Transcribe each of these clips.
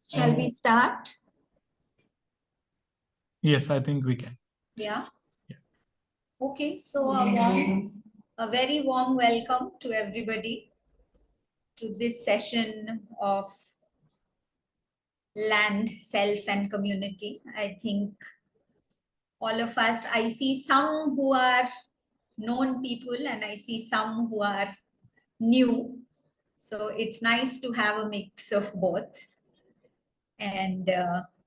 Shall we start? Yes, I think we can. Yeah. Yeah. Okay, so a very warm welcome to everybody to this session of land, self, and community. I think all of us, I see some who are known people and I see some who are new. So it's nice to have a mix of both. And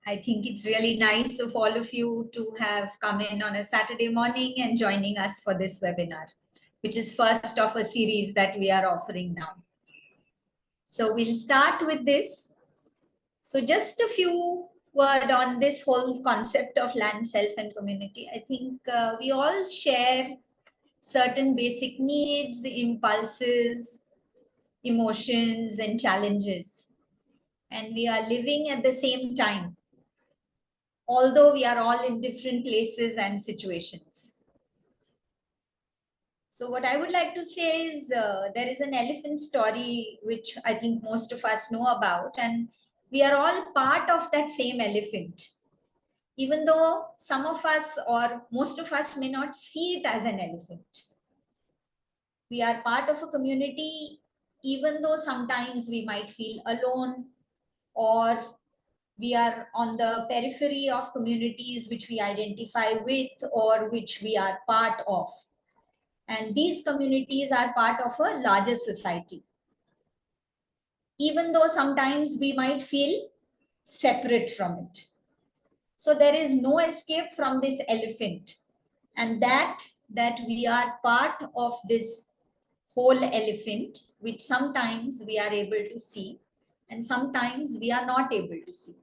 I think it's really nice of all of you to have come in on a Saturday morning and joining us for this webinar, which is first of a series that we are offering now. So we'll start with this. So just a few word on this whole concept of land, self, and community. I think we all share certain basic needs, impulses, emotions, and challenges. And we are living at the same time, although we are all in different places and situations. So what I would like to say is there is an elephant story which I think most of us know about, and we are all part of that same elephant. Even though some of us or most of us may not see it as an elephant. We are part of a community, even though sometimes we might feel alone, or we are on the periphery of communities which we identify with or which we are part of. And these communities are part of a larger society. Even though sometimes we might feel separate from it. So there is no escape from this elephant. And that we are part of this whole elephant, which sometimes we are able to see and sometimes we are not able to see.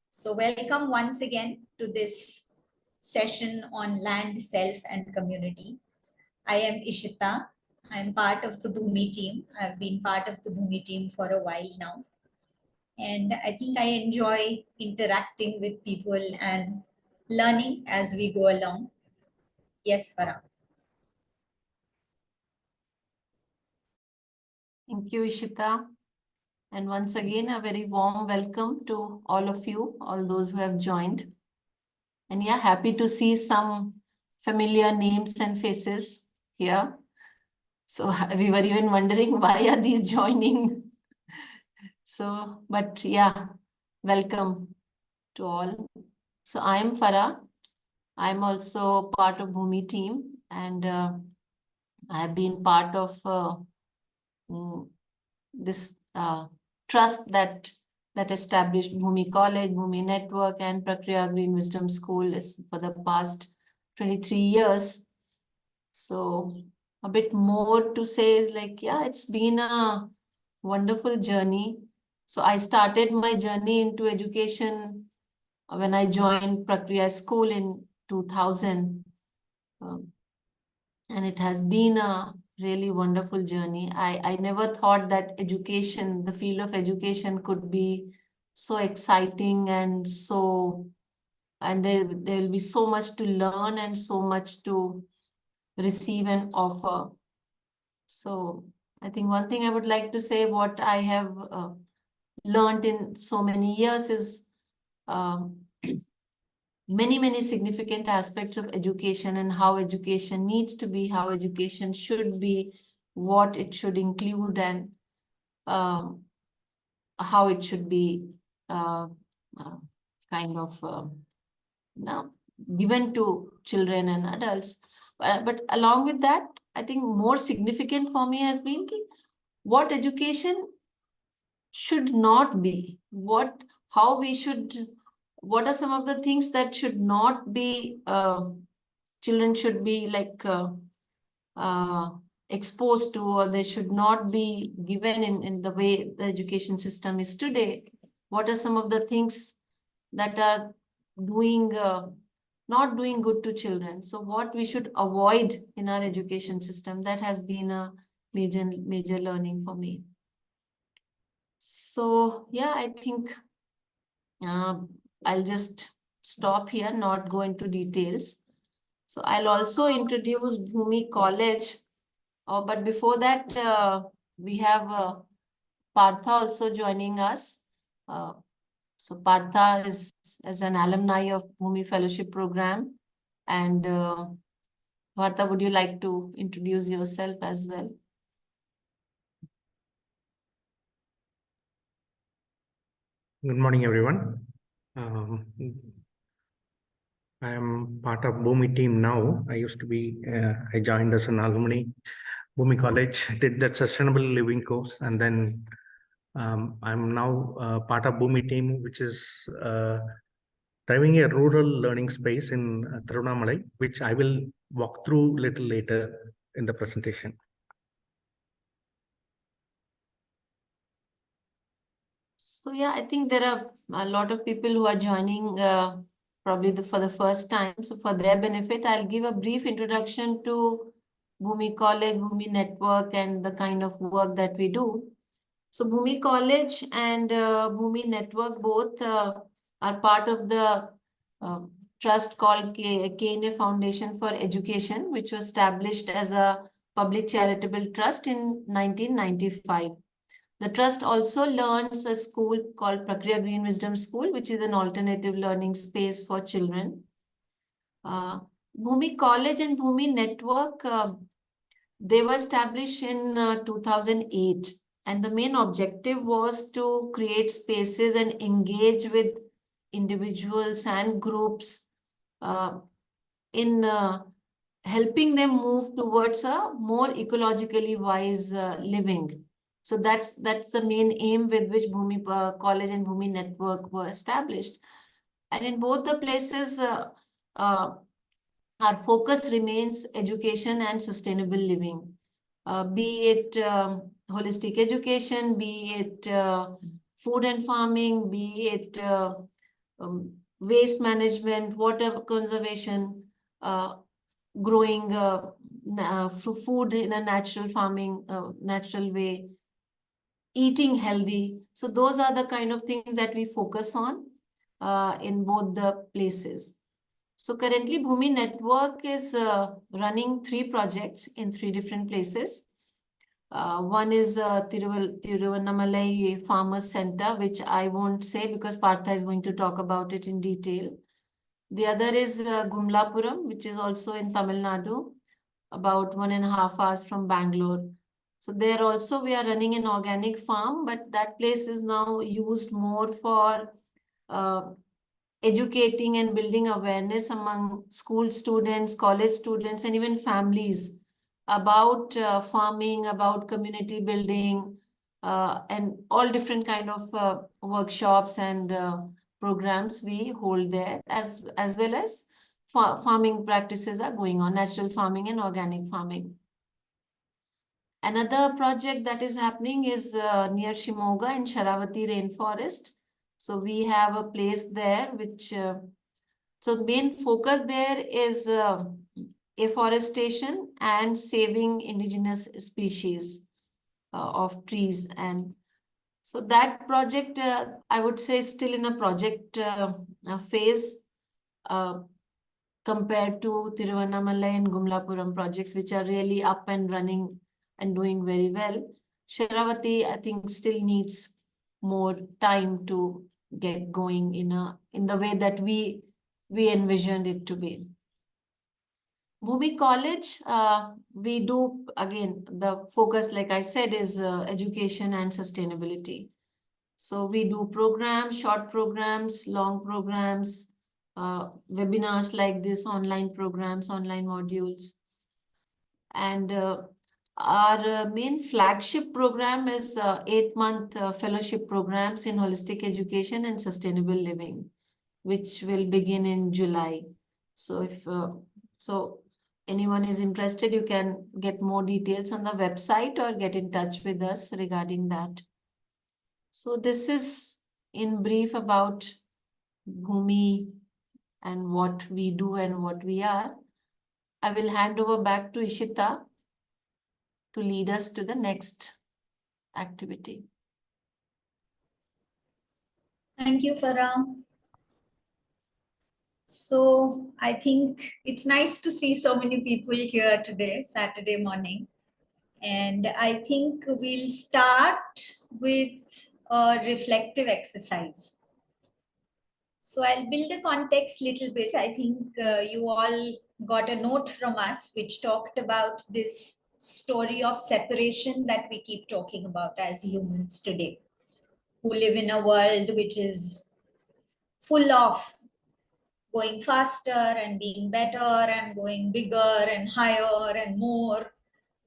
So welcome once again to this session on land, self, and community. I am Ishita. I am part of the Bhumi team. I've been part of the Bhumi team for a while now. And I think I enjoy interacting with people and learning as we go along. Yes, Farah. Thank you, Ishita. And once again, a very warm welcome to all of you, all those who have joined. And yeah, happy to see some familiar names and faces here. So we were even wondering why are these joining? So, but yeah, welcome to all. So I am Farah. I'm also part of Bhumi team, and I have been part of this trust that established Bhumi College, Bhumi Network, and Prakriya Green Wisdom School is for the past 23 years. So a bit more to say is like, yeah, it's been a wonderful journey. So I started my journey into education when I joined Prakriya School in 2000. And it has been a really wonderful journey. I never thought that education, the field of education could be so exciting and there will be so much to learn and so much to receive and offer. So I think one thing I would like to say, what I have learned in so many years is many significant aspects of education and how education needs to be, how education should be, what it should include, and how it should be kind of now given to children and adults. But along with that, I think more significant for me has been what education should not be, how we should, what are some of the things that should not be, children should be like exposed to, or they should not be given in the way the education system is today. What are some of the things that are doing, not doing good to children? So what we should avoid in our education system, that has been a major learning for me. So yeah, I think I'll just stop here, not go into details. So I'll also introduce Bhumi College. But before that, we have Partha also joining us. So Partha is as an alumni of Bhumi Fellowship Program. And Partha, would you like to introduce yourself as well? Good morning, everyone. I am part of Bhumi team now. I used to be, I joined as an alumni, Bhumi College, did that sustainable living course. And then I'm now part of Bhumi team, which is driving a rural learning space in Tiruvannamalai, which I will walk through little later in the presentation. So yeah, I think there are a lot of people who are joining probably for the first time. So for their benefit, I'll give a brief introduction to Bhumi College, Bhumi Network, and the kind of work that we do. So Bhumi College and Bhumi Network both are part of the trust called KNA Foundation for Education, which was established as a public charitable trust in 1995. The trust also learns a school called Prakriya Green Wisdom School, which is an alternative learning space for children. Bhumi College and Bhumi Network, they were established in 2008. And the main objective was to create spaces and engage with individuals and groups in helping them move towards a more ecologically wise living. So that's the main aim with which Bhumi College and Bhumi Network were established. And in both the places, our focus remains education and sustainable living. Be it holistic education, be it food and farming, be it waste management, water conservation, growing food in a natural farming, natural way, eating healthy. So those are the kind of things that we focus on in both the places. So currently Bhumi Network is running 3 projects in 3 different places. One is Tiruvannamalai Farmers Center, which I won't say because Partha is going to talk about it in detail. The other is Gumlapuram, which is also in Tamil Nadu, about 1.5 hours from Bangalore. So there also we are running an organic farm, but that place is now used more for educating and building awareness among school students, college students, and even families about farming, about community building, and all different kind of workshops and programs we hold there, as well as farming practices are going on, natural farming and organic farming. Another project that is happening is near Shimoga in Sharavati Rainforest. So we have a place there which, so main focus there is afforestation and saving indigenous species of trees. And so that project, I would say, is still in a project phase compared to Tiruvannamalai and Gumlapuram projects, which are really up and running and doing very well. Sharavati, I think, still needs more time to get going in the way that we envisioned it to be. Bhumi College, we do, again, the focus, like I said, is education and sustainability. So we do programs, short programs, long programs, webinars like this, online programs, online modules. And our main flagship program is 8-month fellowship programs in holistic education and sustainable living, which will begin in July. So if anyone is interested, you can get more details on the website or get in touch with us regarding that. So this is in brief about Bhumi and what we do and what we are. I will hand over back to Ishita to lead us to the next activity. Thank you, Farah. So I think it's nice to see so many people here today, Saturday morning. And I think we'll start with a reflective exercise. So I'll build a context little bit. I think you all got a note from us which talked about this story of separation that we keep talking about as humans today, who live in a world which is full of going faster and being better and going bigger and higher and more.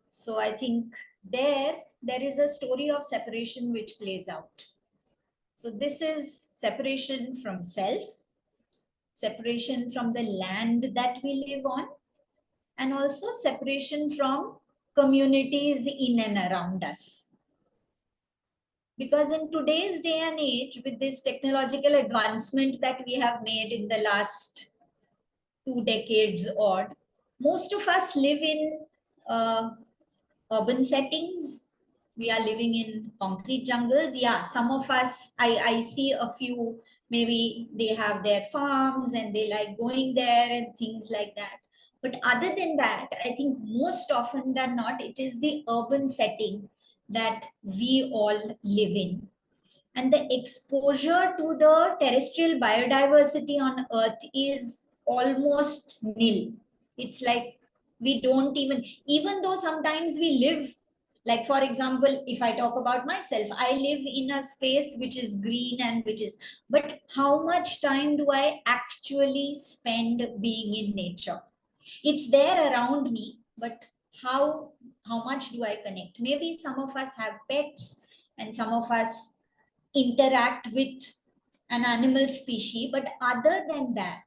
So I think there is a story of separation which plays out. So this is separation from self, separation from the land that we live on, and also separation from communities in and around us. Because in today's day and age, with this technological advancement that we have made in the last 2 decades odd, most of us live in urban settings. We are living in concrete jungles. Yeah, some of us, I see a few, maybe they have their farms and they like going there and things like that. But other than that, I think most often than not, it is the urban setting that we all live in. And the exposure to the terrestrial biodiversity on Earth is almost nil. It's like we don't even though sometimes we live, like for example, if I talk about myself, I live in a space which is green and which is, but how much time do I actually spend being in nature? It's there around me, but how much do I connect? Maybe some of us have pets and some of us interact with an animal species, but other than that,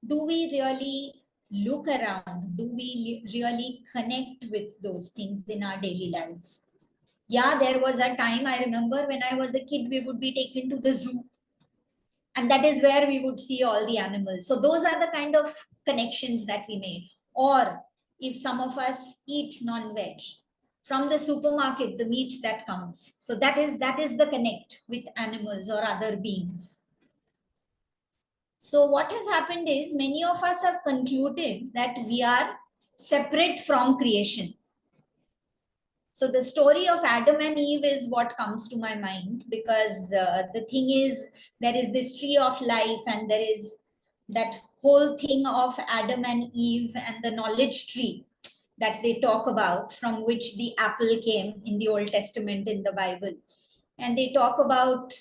do we really look around? Do we really connect with those things in our daily lives? Yeah, there was a time, I remember when I was a kid, we would be taken to the zoo, and that is where we would see all the animals. So those are the kind of connections that we made. Or if some of us eat non-veg, from the supermarket, the meat that comes, so that is the connect with animals or other beings. So what has happened is many of us have concluded that we are separate from creation. So the story of Adam and Eve is what comes to my mind, because the thing is, there is this tree of life and there is that whole thing of Adam and Eve and the knowledge tree that they talk about, from which the apple came in the Old Testament in the Bible. And they talk about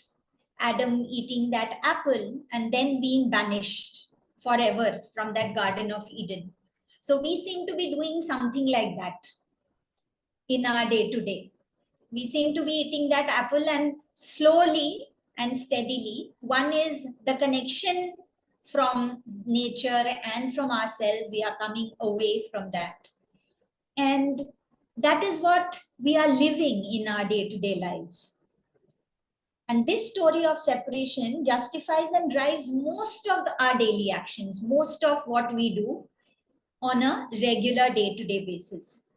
Adam eating that apple and then being banished forever from that Garden of Eden. So we seem to be doing something like that in our day to day. We seem to be eating that apple, and slowly and steadily, one is the connection from nature and from ourselves. We are coming away from that. And that is what we are living in our day to day lives. And this story of separation justifies and drives most of our daily actions, most of what we do on a regular day to day basis.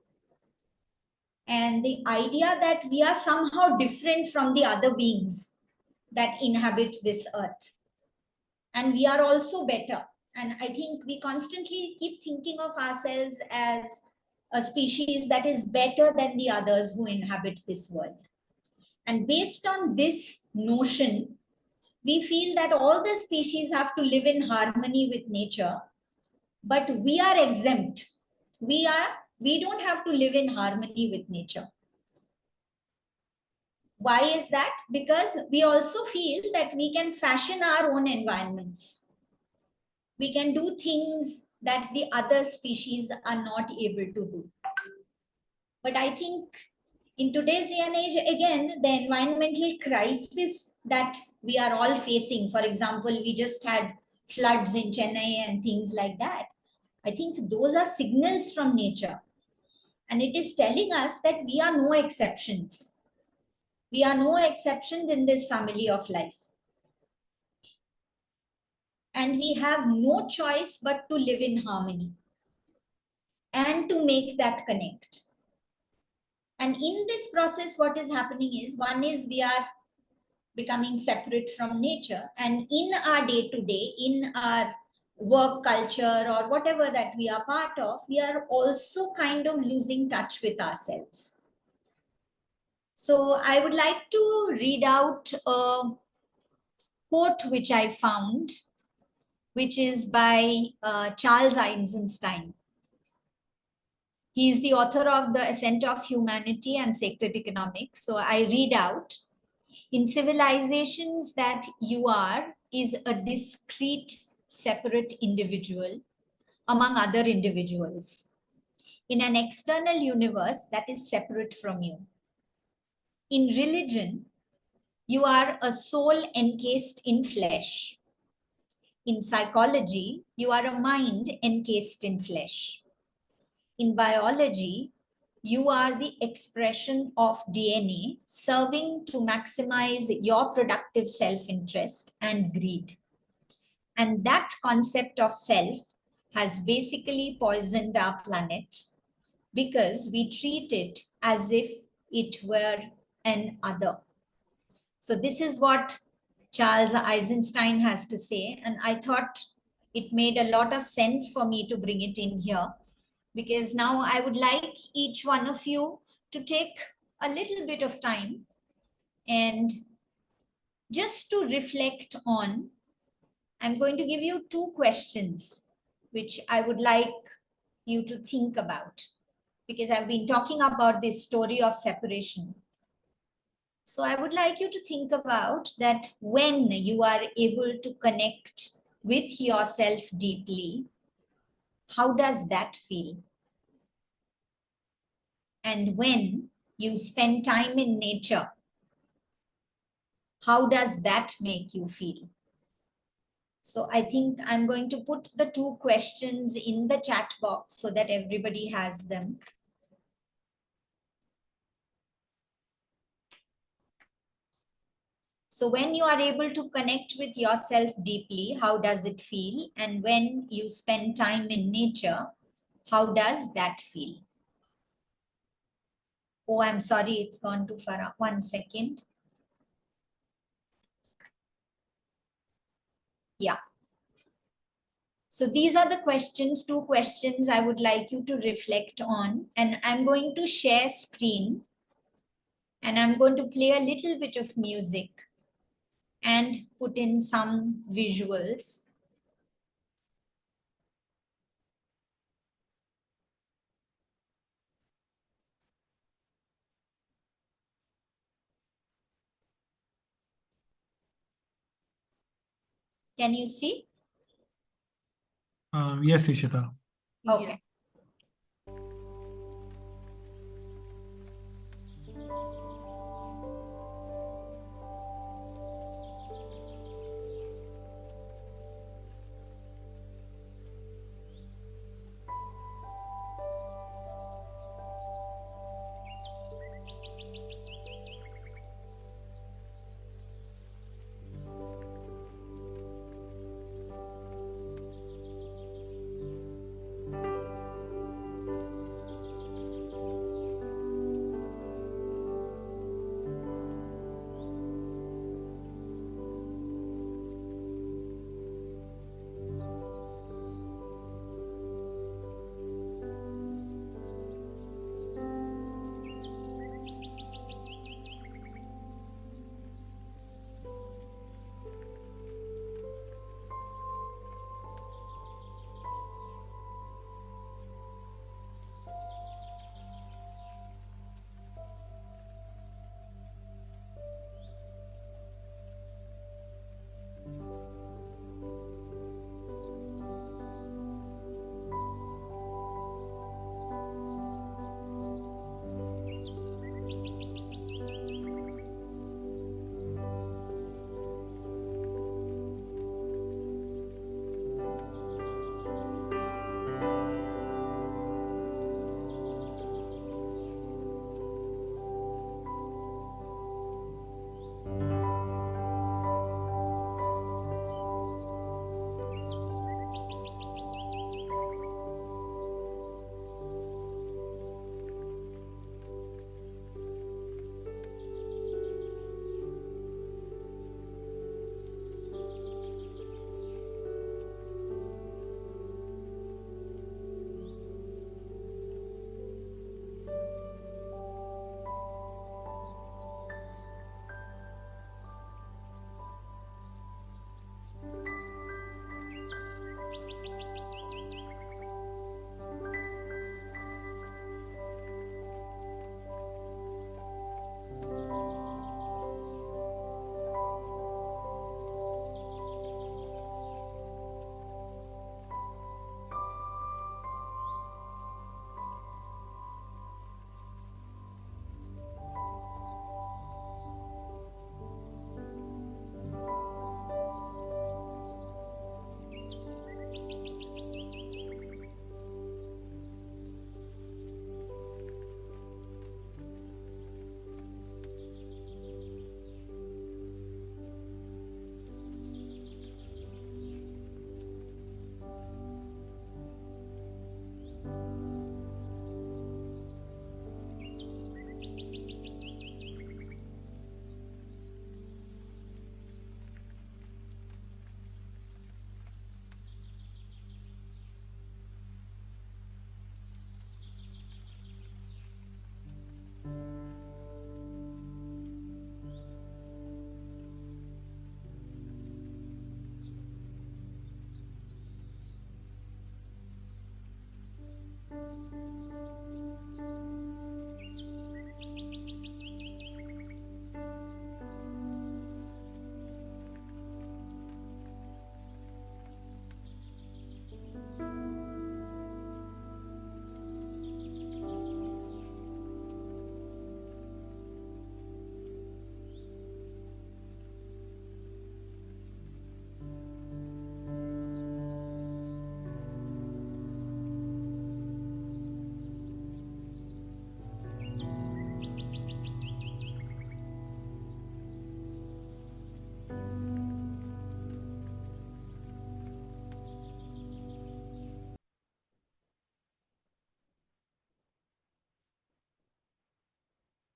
And the idea that we are somehow different from the other beings that inhabit this earth. And we are also better. And I think we constantly keep thinking of ourselves as a species that is better than the others who inhabit this world. And based on this notion, we feel that all the species have to live in harmony with nature, but we are exempt. We don't have to live in harmony with nature. Why is that? Because we also feel that we can fashion our own environments. We can do things that the other species are not able to do. But I think in today's day and age, again, the environmental crisis that we are all facing, for example, we just had floods in Chennai and things like that. I think those are signals from nature. And it is telling us that we are no exceptions. We are no exceptions in this family of life. And we have no choice but to live in harmony and to make that connect. And in this process, what is happening is, one is we are becoming separate from nature. And in our day-to-day, in our work culture or whatever that we are part of, we are also kind of losing touch with ourselves. So I would like to read out a quote which I found, which is by Charles Eisenstein. He is the author of The Ascent of Humanity and Sacred Economics. So I read out, in civilizations that you are is a discrete, separate individual among other individuals in an external universe that is separate from you. In religion, you are a soul encased in flesh. In psychology, you are a mind encased in flesh. In biology, you are the expression of DNA serving to maximize your productive self-interest and greed. And that concept of self has basically poisoned our planet because we treat it as if it were an other. So this is what Charles Eisenstein has to say. And I thought it made a lot of sense for me to bring it in here, because now I would like each one of you to take a little bit of time and just to reflect on. I'm going to give you 2 questions which I would like you to think about, because I've been talking about this story of separation. So I would like you to think about that when you are able to connect with yourself deeply, how does that feel? And when you spend time in nature, how does that make you feel? So I think I'm going to put the 2 questions in the chat box so that everybody has them. So when you are able to connect with yourself deeply, how does it feel? And when you spend time in nature, how does that feel? Oh, I'm sorry, it's gone too far. 1 second. Yeah. So these are the questions, 2 questions I would like you to reflect on. And I'm going to share screen. And I'm going to play a little bit of music and put in some visuals. Can you see? Yes, Ishita. Okay. Yes.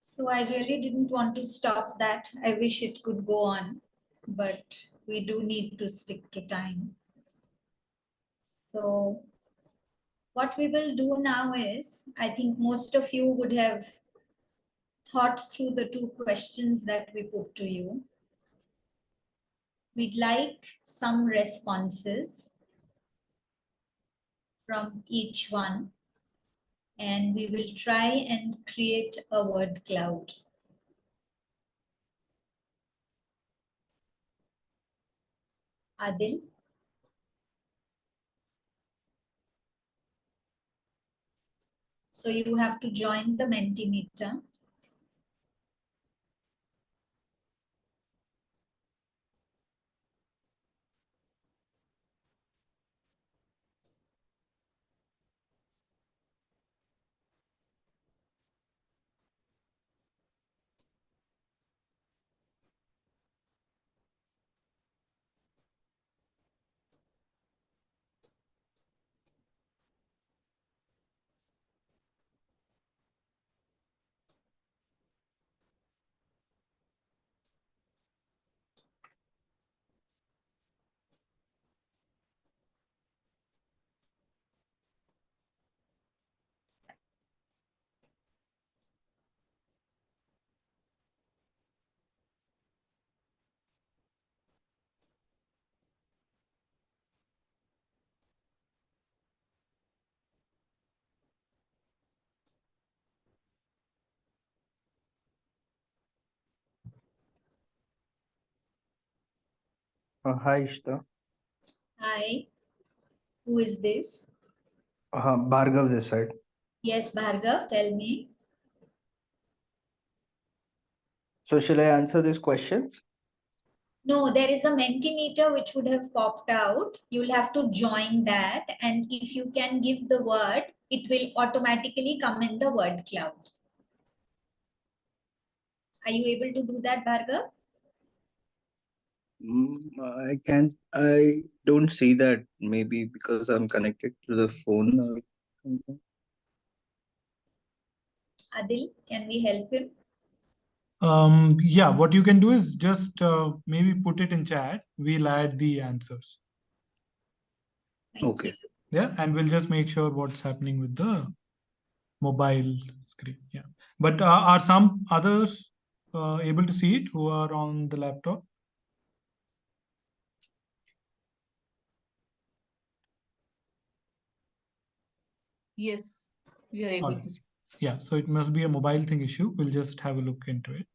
So I really didn't want to stop that. I wish it could go on, but we do need to stick to time. So what we will do now is, I think most of you would have thought through the two questions that we put to you. We'd like some responses from each one, and we will try and create a word cloud. Adil? So you have to join the Mentimeter. Hi, Ishta. Hi, who is this? Bhargav this side. Yes, Bhargav, tell me. So shall I answer these questions? No, there is a Mentimeter which would have popped out. You'll have to join that. And if you can give the word, it will automatically come in the word cloud. Are you able to do that, Bhargav? I don't see that, maybe because I'm connected to the phone or something. Adil, can we help him? Yeah, what you can do is just maybe put it in chat. We'll add the answers. Thank Okay. you. Yeah, and we'll just make sure what's happening with the mobile screen. Yeah, but are some others able to see it who are on the laptop? Yes, we are able Alright. to see. Yeah, so it must be a mobile thing issue. We'll just have a look into it.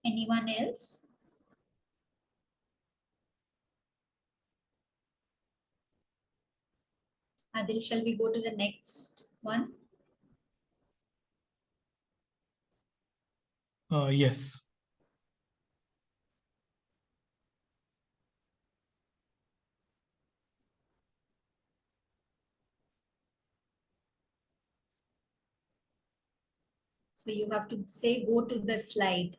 Anyone else? Adil, shall we go to the next one? Yes. So you have to say, go to the slide.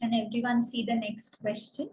Can everyone see the next question?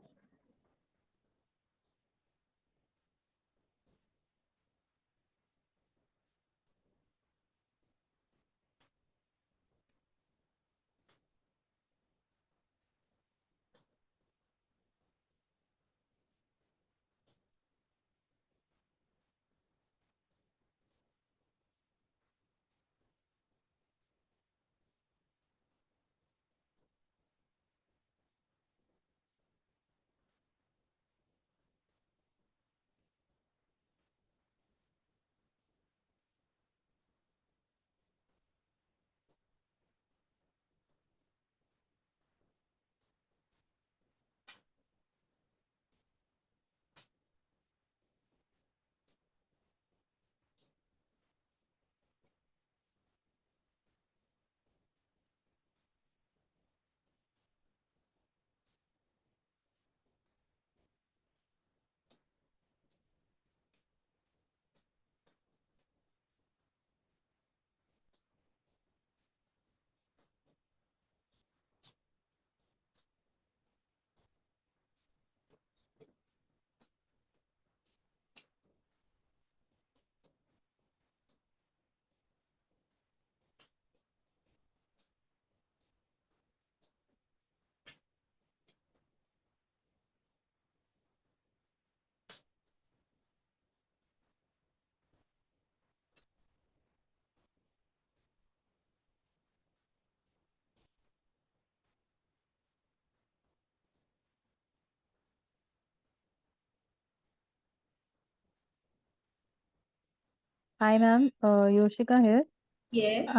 Hi, ma'am. Yoshika here. Yes.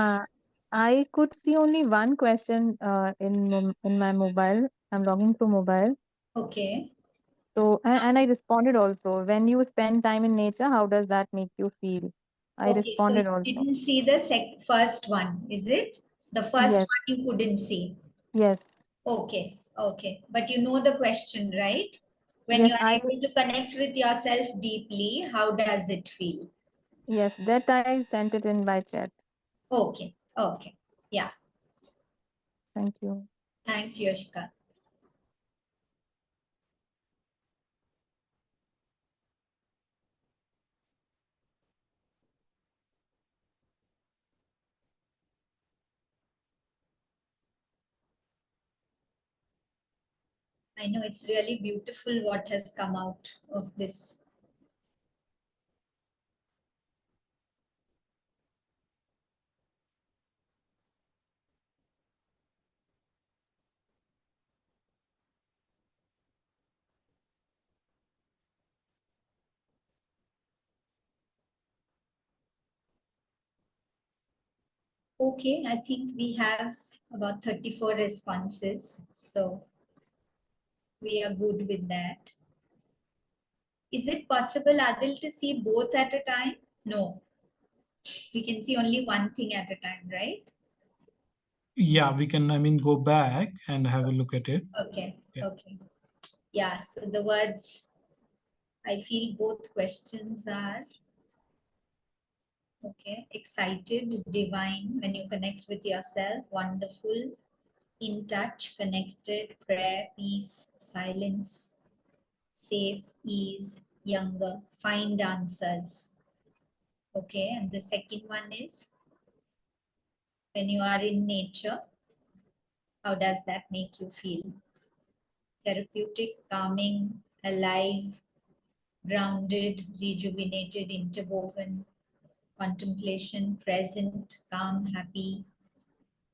I could see only one question in my mobile. I'm logging through mobile. Okay. So and I responded also. When you spend time in nature, how does that make you feel? I Okay, so responded you also. didn't see the first one, is it? The first Yes. one you couldn't see. Yes. Okay, okay. But you know the question, right? When Yes, you are able to connect with yourself deeply, how does it feel? yes, that I sent it in by chat. Okay, okay. Yeah. Thank you. Thanks, Yoshika. I know it's really beautiful what has come out of this. Okay, I think we have about 34 responses. So we are good with that. Is it possible, Adil, to see both at a time? No. We can see only one thing at a time, right? Yeah, we can, I mean, go back and have a look at it. Okay, Yeah. okay. Yeah, so the words, I feel both questions are, okay, excited, divine, when you connect with yourself, wonderful, in touch, connected, prayer, peace, silence, safe, ease, younger, find answers. Okay, and the second one is, when you are in nature, how does that make you feel? Therapeutic, calming, alive, grounded, rejuvenated, interwoven, contemplation, present, calm, happy,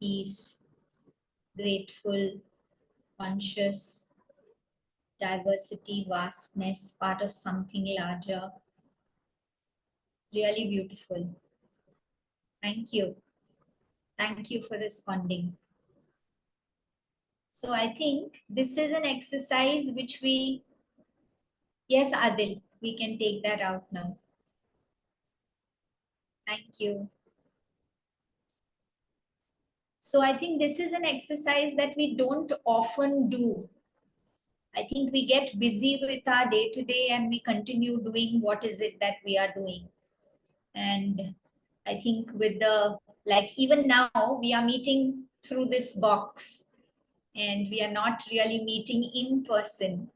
peace, grateful, conscious, diversity, vastness, part of something larger. Really beautiful. Thank you. Thank you for responding. So I think this is an exercise which we, yes, Adil, we can take that out now. Thank you. So I think this is an exercise that we don't often do. I think we get busy with our day-to-day and we continue doing what is it that we are doing. And I think with the, like even now, we are meeting through this box. and we are not really meeting in person.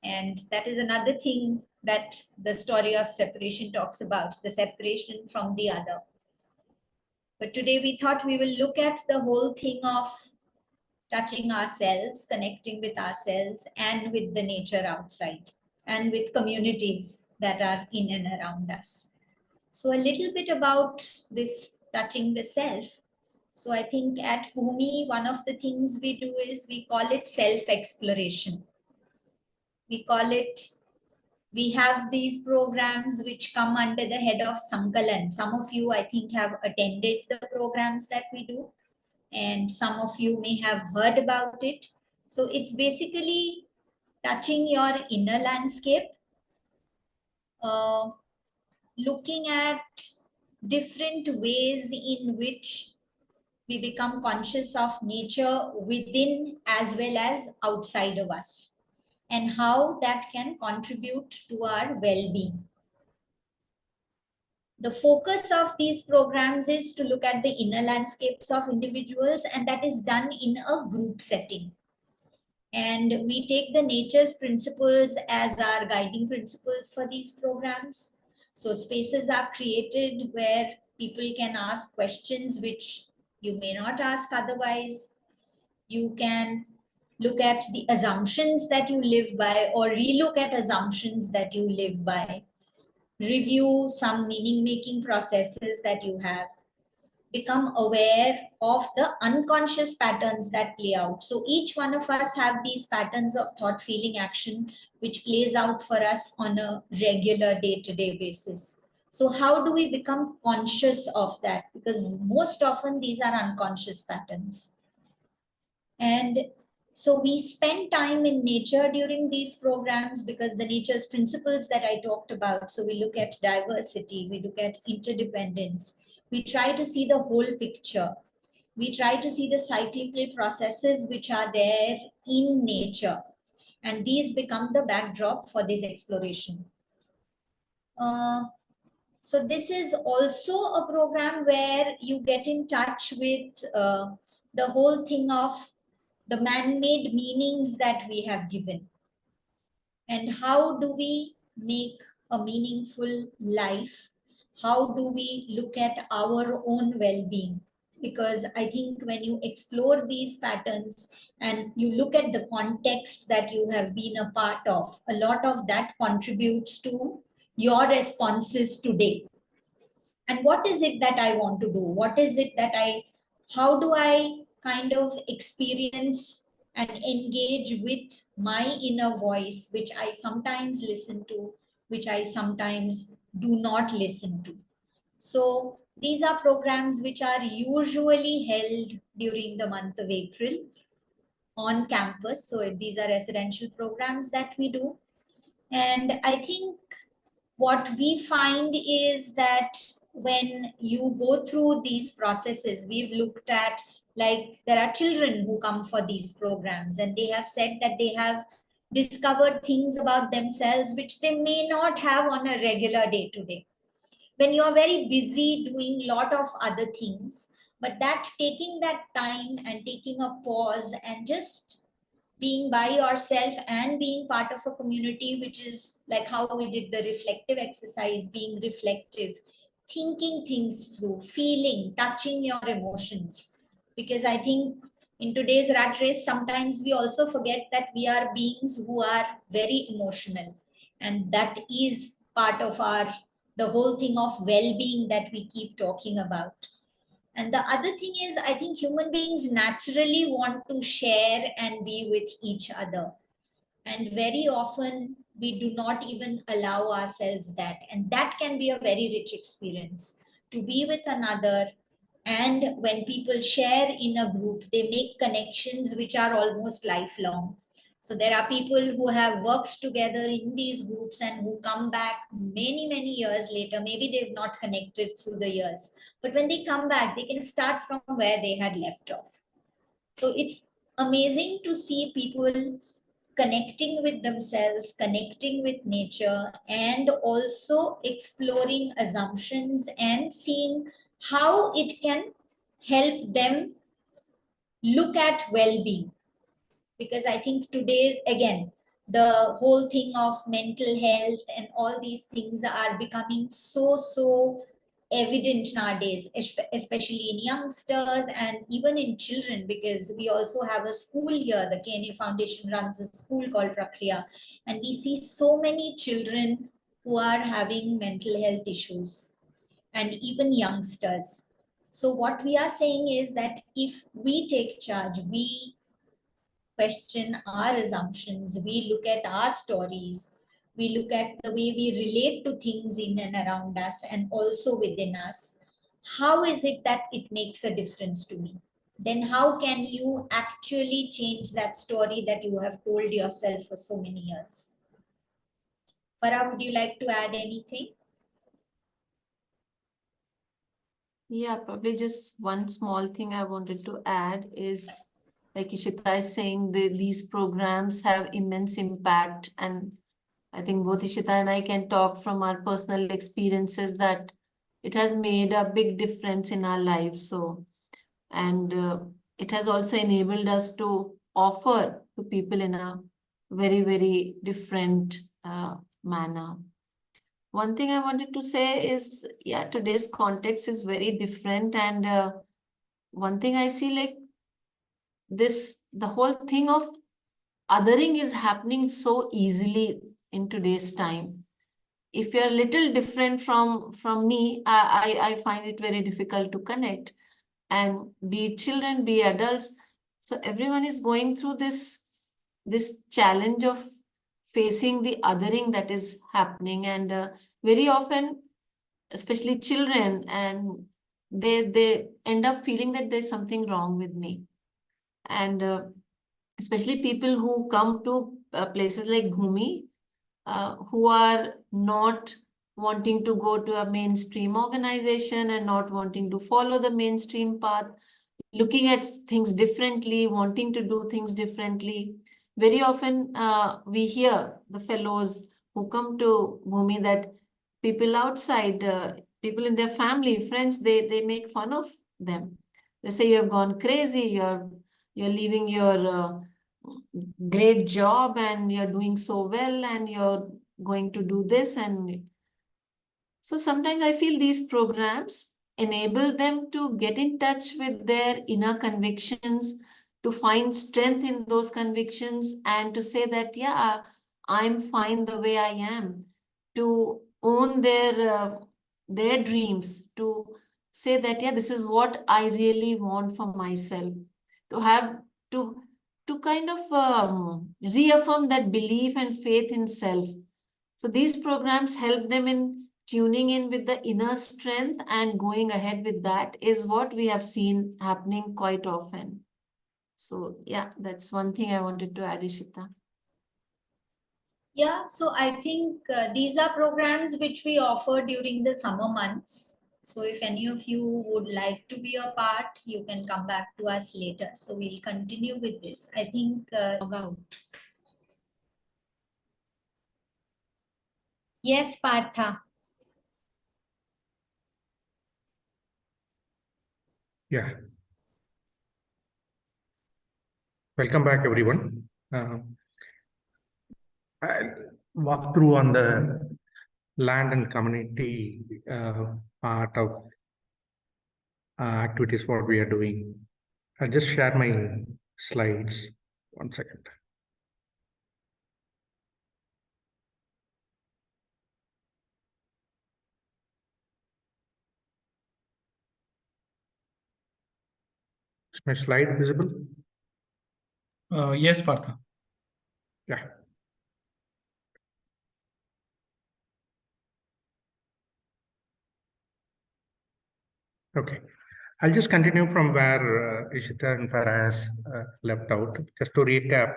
And that is another thing that the story of separation talks about, the separation from the other. But today we thought we will look at the whole thing of touching ourselves, connecting with ourselves and with the nature outside and with communities that are in and around us. So a little bit about this touching the self. So I think at Bhumi, one of the things we do is we call it self-exploration. We call it, we have these programs which come under the head of Sankalan. Some of you, I think, have attended the programs that we do, and some of you may have heard about it. So it's basically touching your inner landscape, looking at different ways in which we become conscious of nature within as well as outside of us, and how that can contribute to our well-being. The focus of these programs is to look at the inner landscapes of individuals, and that is done in a group setting. And we take the nature's principles as our guiding principles for these programs. So spaces are created where people can ask questions which you may not ask otherwise. You can look at the assumptions that you live by, or relook at assumptions that you live by. Review some meaning-making processes that you have. Become aware of the unconscious patterns that play out. So each one of us have these patterns of thought, feeling, action, which plays out for us on a regular day-to-day basis. So how do we become conscious of that? Because most often these are unconscious patterns. And so we spend time in nature during these programs because the nature's principles that I talked about. So we look at diversity, we look at interdependence. We try to see the whole picture. We try to see the cyclical processes which are there in nature. And these become the backdrop for this exploration. So this is also a program where you get in touch with the whole thing of the man-made meanings that we have given. And how do we make a meaningful life? How do we look at our own well-being? Because I think when you explore these patterns and you look at the context that you have been a part of, a lot of that contributes to your responses today. And what is it that I want to do? What is it that how do I kind of experience and engage with my inner voice, which I sometimes listen to, which I sometimes do not listen to? So these are programs which are usually held during the month of April on campus. So these are residential programs that we do. And I think what we find is that when you go through these processes, we've looked at, like, there are children who come for these programs and they have said that they have discovered things about themselves which they may not have on a regular day-to-day. When you're very busy doing a lot of other things, but that taking that time and taking a pause and just being by yourself and being part of a community, which is like how we did the reflective exercise, being reflective, thinking things through, feeling, touching your emotions. Because I think in today's rat race, sometimes we also forget that we are beings who are very emotional. And that is part of the whole thing of well-being that we keep talking about. And the other thing is, I think human beings naturally want to share and be with each other. And very often we do not even allow ourselves that. And that can be a very rich experience, to be with another. And when people share in a group, they make connections which are almost lifelong. So there are people who have worked together in these groups and who come back many, many years later. Maybe they've not connected through the years, but when they come back, they can start from where they had left off. So it's amazing to see people connecting with themselves, connecting with nature, and also exploring assumptions and seeing how it can help them look at well-being. because I think today, again, the whole thing of mental health and all these things are becoming so evident nowadays, especially in youngsters and even in children, because we also have a school here. The KNA Foundation runs a school called Prakriya, and we see so many children who are having mental health issues, and even youngsters. So what we are saying is that if we take charge, we question our assumptions, we look at our stories, we look at the way we relate to things in and around us and also within us, how is it that it makes a difference to me? Then how can you actually change that story that you have told yourself for so many years? Farah, would you like to add anything? Yeah, probably just one small thing I wanted to add is, like Ishita is saying, these programs have immense impact. And I think both Ishita and I can talk from our personal experiences that it has made a big difference in our lives. So, and it has also enabled us to offer to people in a very different manner. One thing I wanted to say is, yeah, today's context is very different. And one thing I see, like the whole thing of othering is happening so easily in today's time. If you're a little different from me, I find it very difficult to connect. And be it children, be adults. So everyone is going through this challenge of facing the othering that is happening. And very often, especially children, and they end up feeling that there's something wrong with me. And especially people who come to places like Bhumi, who are not wanting to go to a mainstream organization and not wanting to follow the mainstream path, looking at things differently, wanting to do things differently. Very often we hear the fellows who come to Bhumi that people outside, people in their family, friends, they make fun of them. They say, you have gone crazy, you're leaving your great job and you're doing so well and you're going to do this. And so sometimes I feel these programs enable them to get in touch with their inner convictions, to find strength in those convictions, and to say that, yeah, I'm fine the way I am, to own their dreams, to say that, yeah, this is what I really want for myself, to have to kind of reaffirm that belief and faith in self. So these programs help them in tuning in with the inner strength and going ahead with that is what we have seen happening quite often. So yeah, that's one thing I wanted to add, Ishita. Yeah, so I think these are programs which we offer during the summer months. So if any of you would like to be a part, you can come back to us later. So we'll continue with this. I think about. Yes, Partha. Yeah. Welcome back, everyone. I'll walk through on the land and community part of activities what we are doing. I'll just share my slides. 1 second. Is my slide visible? Yes, Partha. Yeah. Okay. I'll just continue from where Ishita and Farah left out. Just to recap,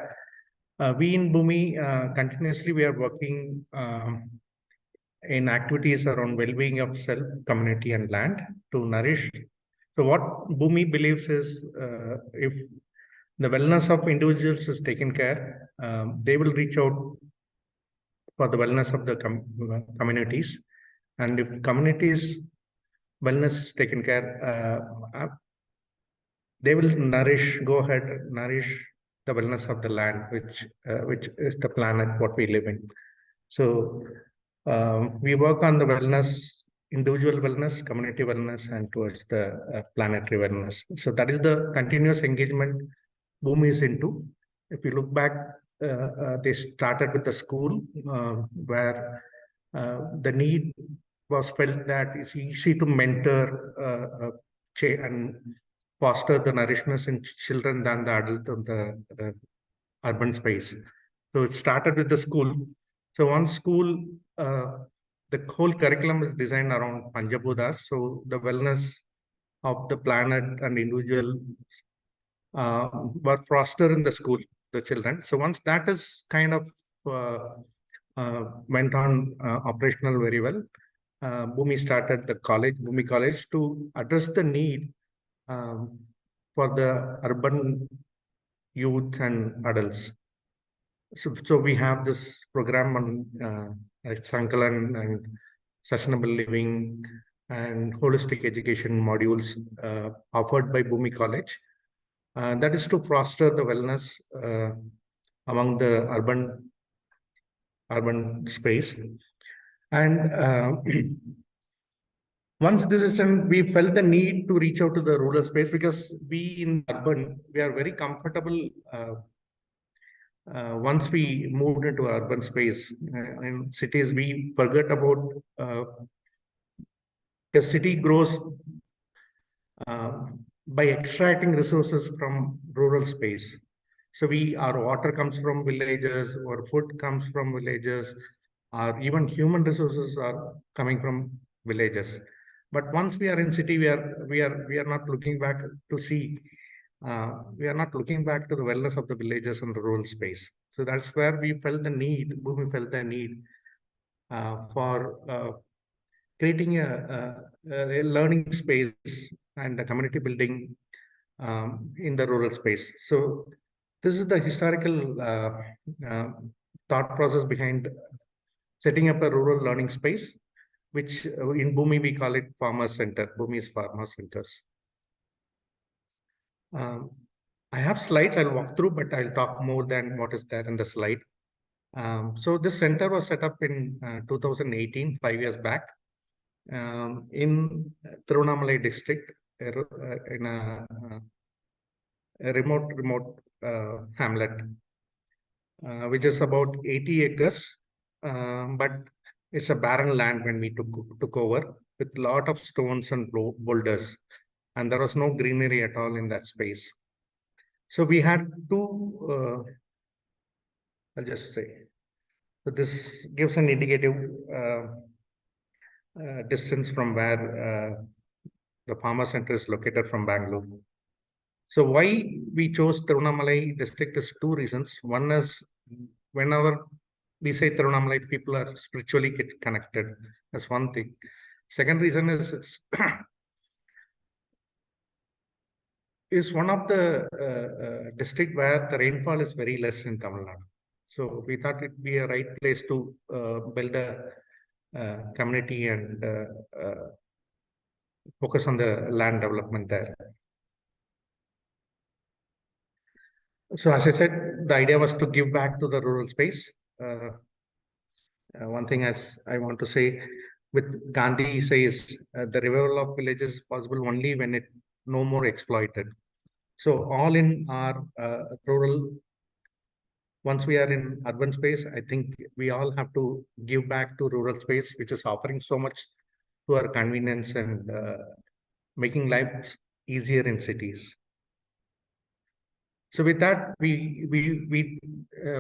we in Bhumi continuously we are working in activities around well-being of self, community, and land to nourish. So what Bhumi believes is if the wellness of individuals is taken care, they will reach out for the wellness of the communities. And if communities wellness is taken care, they will nourish the wellness of the land, which is the planet what we live in. So we work on the wellness, individual wellness, community wellness, and towards the planetary wellness. So that is the continuous engagement Bhumi is into. If you look back, they started with the school where the need was felt that it's easy to mentor and foster the nourishment in children than the adult of the urban space. So it started with the school. So one school, the whole curriculum is designed around Panjabhutas. So the wellness of the planet and individual were fostered in the school, the children. So once that is kind of went on operational very well, Bhumi started the college, Bhumi College, to address the need for the urban youth and adults. So we have this program on Sankalan and sustainable living and holistic education modules offered by Bhumi College. That is to foster the wellness among the urban space. And once this is done, we felt the need to reach out to the rural space, because we in urban, we are very comfortable. Once we moved into urban space, in cities, we forget about the city grows by extracting resources from rural space. So our water comes from villages, our food comes from villages, or even human resources are coming from villages. But once we are in city, we are not looking back to see. We are not looking back to the wellness of the villages and the rural space. So that's where we felt the need. Bhumi felt the need for creating a learning space and a community building in the rural space. So this is the historical thought process behind setting up a rural learning space, which in Bhumi we call it Farmer Center. Bhumi's Farmer Centers. I have slides I'll walk through, but I'll talk more than what is there in the slide. So this center was set up in 2018, 5 years back, in Tiruvannamalai district, in a remote hamlet, which is about 80 acres, but it's a barren land when we took over, with a lot of stones and boulders, and there was no greenery at all in that space. So we had to, I'll just say, so this gives an indicative distance from where the Farmer Center is located from Bangalore. So why we chose Tiruvannamalai district is two reasons. One is, whenever we say Tiruvannamalai, people are spiritually connected. That's one thing. Second reason is it's one of the district where the rainfall is very less in Tamil Nadu. So we thought it'd be a right place to build a community and focus on the land development there. So as I said, the idea was to give back to the rural space. One thing as I want to say, with Gandhi says, the revival of villages is possible only when it no more exploited. So all in our rural, once we are in urban space, I think we all have to give back to rural space, which is offering so much to our convenience and making life easier in cities. So with that, we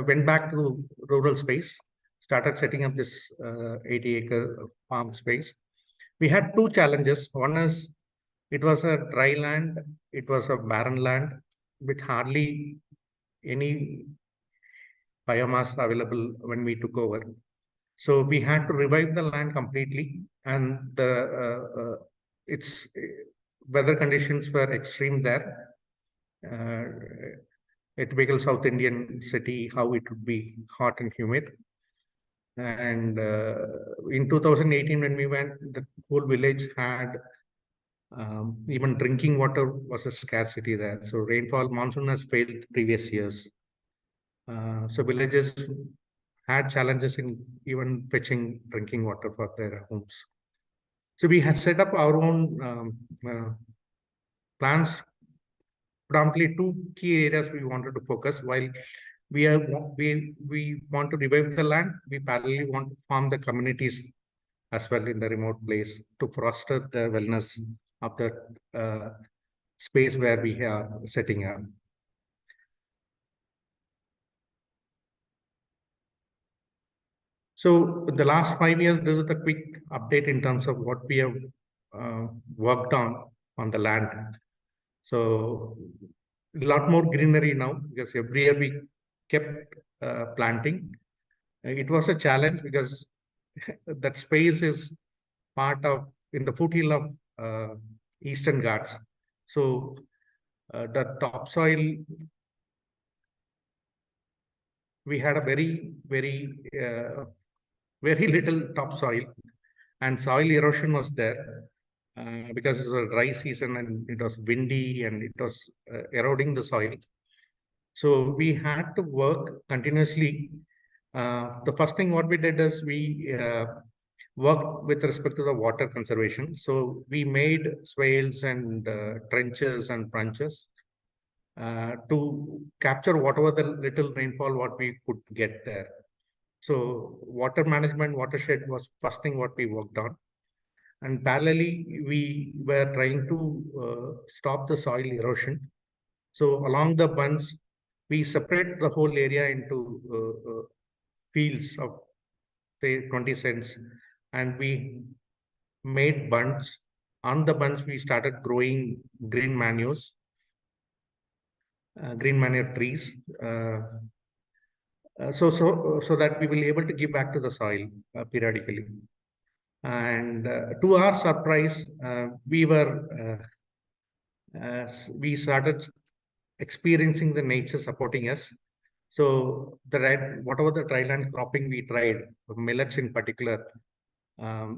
went back to rural space, started setting up this 80-acre farm space. We had two challenges. One is, it was a dry land, it was a barren land with hardly any biomass available when we took over. So we had to revive the land completely, and its weather conditions were extreme there. A typical South Indian city, how it would be hot and humid. And in 2018, when we went, the whole village had even drinking water was a scarcity there. So rainfall, monsoon has failed previous years. So villages had challenges in even fetching drinking water for their homes. So we had set up our own plans. Predominantly two key areas we wanted to focus. While we want to revive the land, we parallelly want to form the communities as well in the remote place to foster the wellness of the space where we are setting up. So the last 5 years, this is the quick update in terms of what we have worked on the land. So a lot more greenery now because every year we kept planting. It was a challenge because that space is part of in the foothill of Eastern Ghats. So the topsoil, we had a very little topsoil, and soil erosion was there because it was a dry season and it was windy and it was eroding the soil. So we had to work continuously. The first thing what we did is we worked with respect to the water conservation. So we made swales and trenches and branches to capture whatever the little rainfall what we could get there. So water management, watershed was first thing what we worked on. And parallelly, we were trying to stop the soil erosion. So along the bunds, we separate the whole area into fields of say 20 cents, and we made bunds. On the bunds, we started growing green manures, green manure trees. So that we will be able to give back to the soil periodically. And to our surprise, we started experiencing the nature supporting us. So whatever the dry land cropping we tried, millets in particular,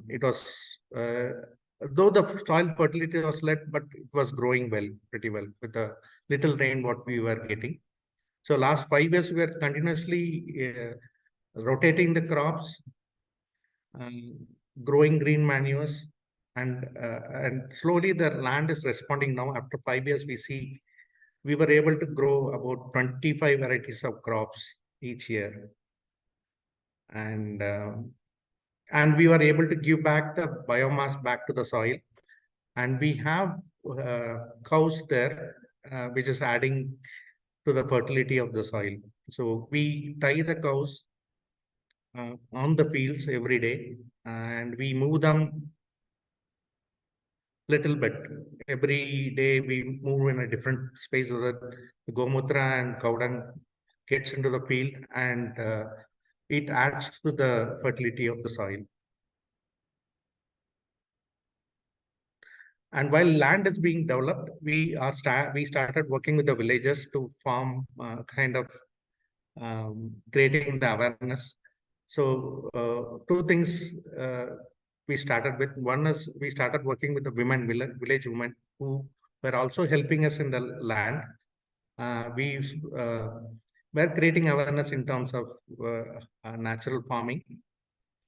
it was though the soil fertility was less, but it was growing well, pretty well with the little rain what we were getting. So last 5 years, we are continuously rotating the crops, growing green manures, and slowly the land is responding now. After 5 years, we see we were able to grow about 25 varieties of crops each year. And we were able to give back the biomass back to the soil. And we have cows there, which is adding to the fertility of the soil. So we tie the cows on the fields every day, and we move them little bit. Every day we move in a different space so that the gomutra and cow dung gets into the field, and it adds to the fertility of the soil. And while land is being developed, we started working with the villagers to form kind of creating the awareness. So two things we started with. One is we started working with the women, village women, who were also helping us in the land. We were creating awareness in terms of natural farming.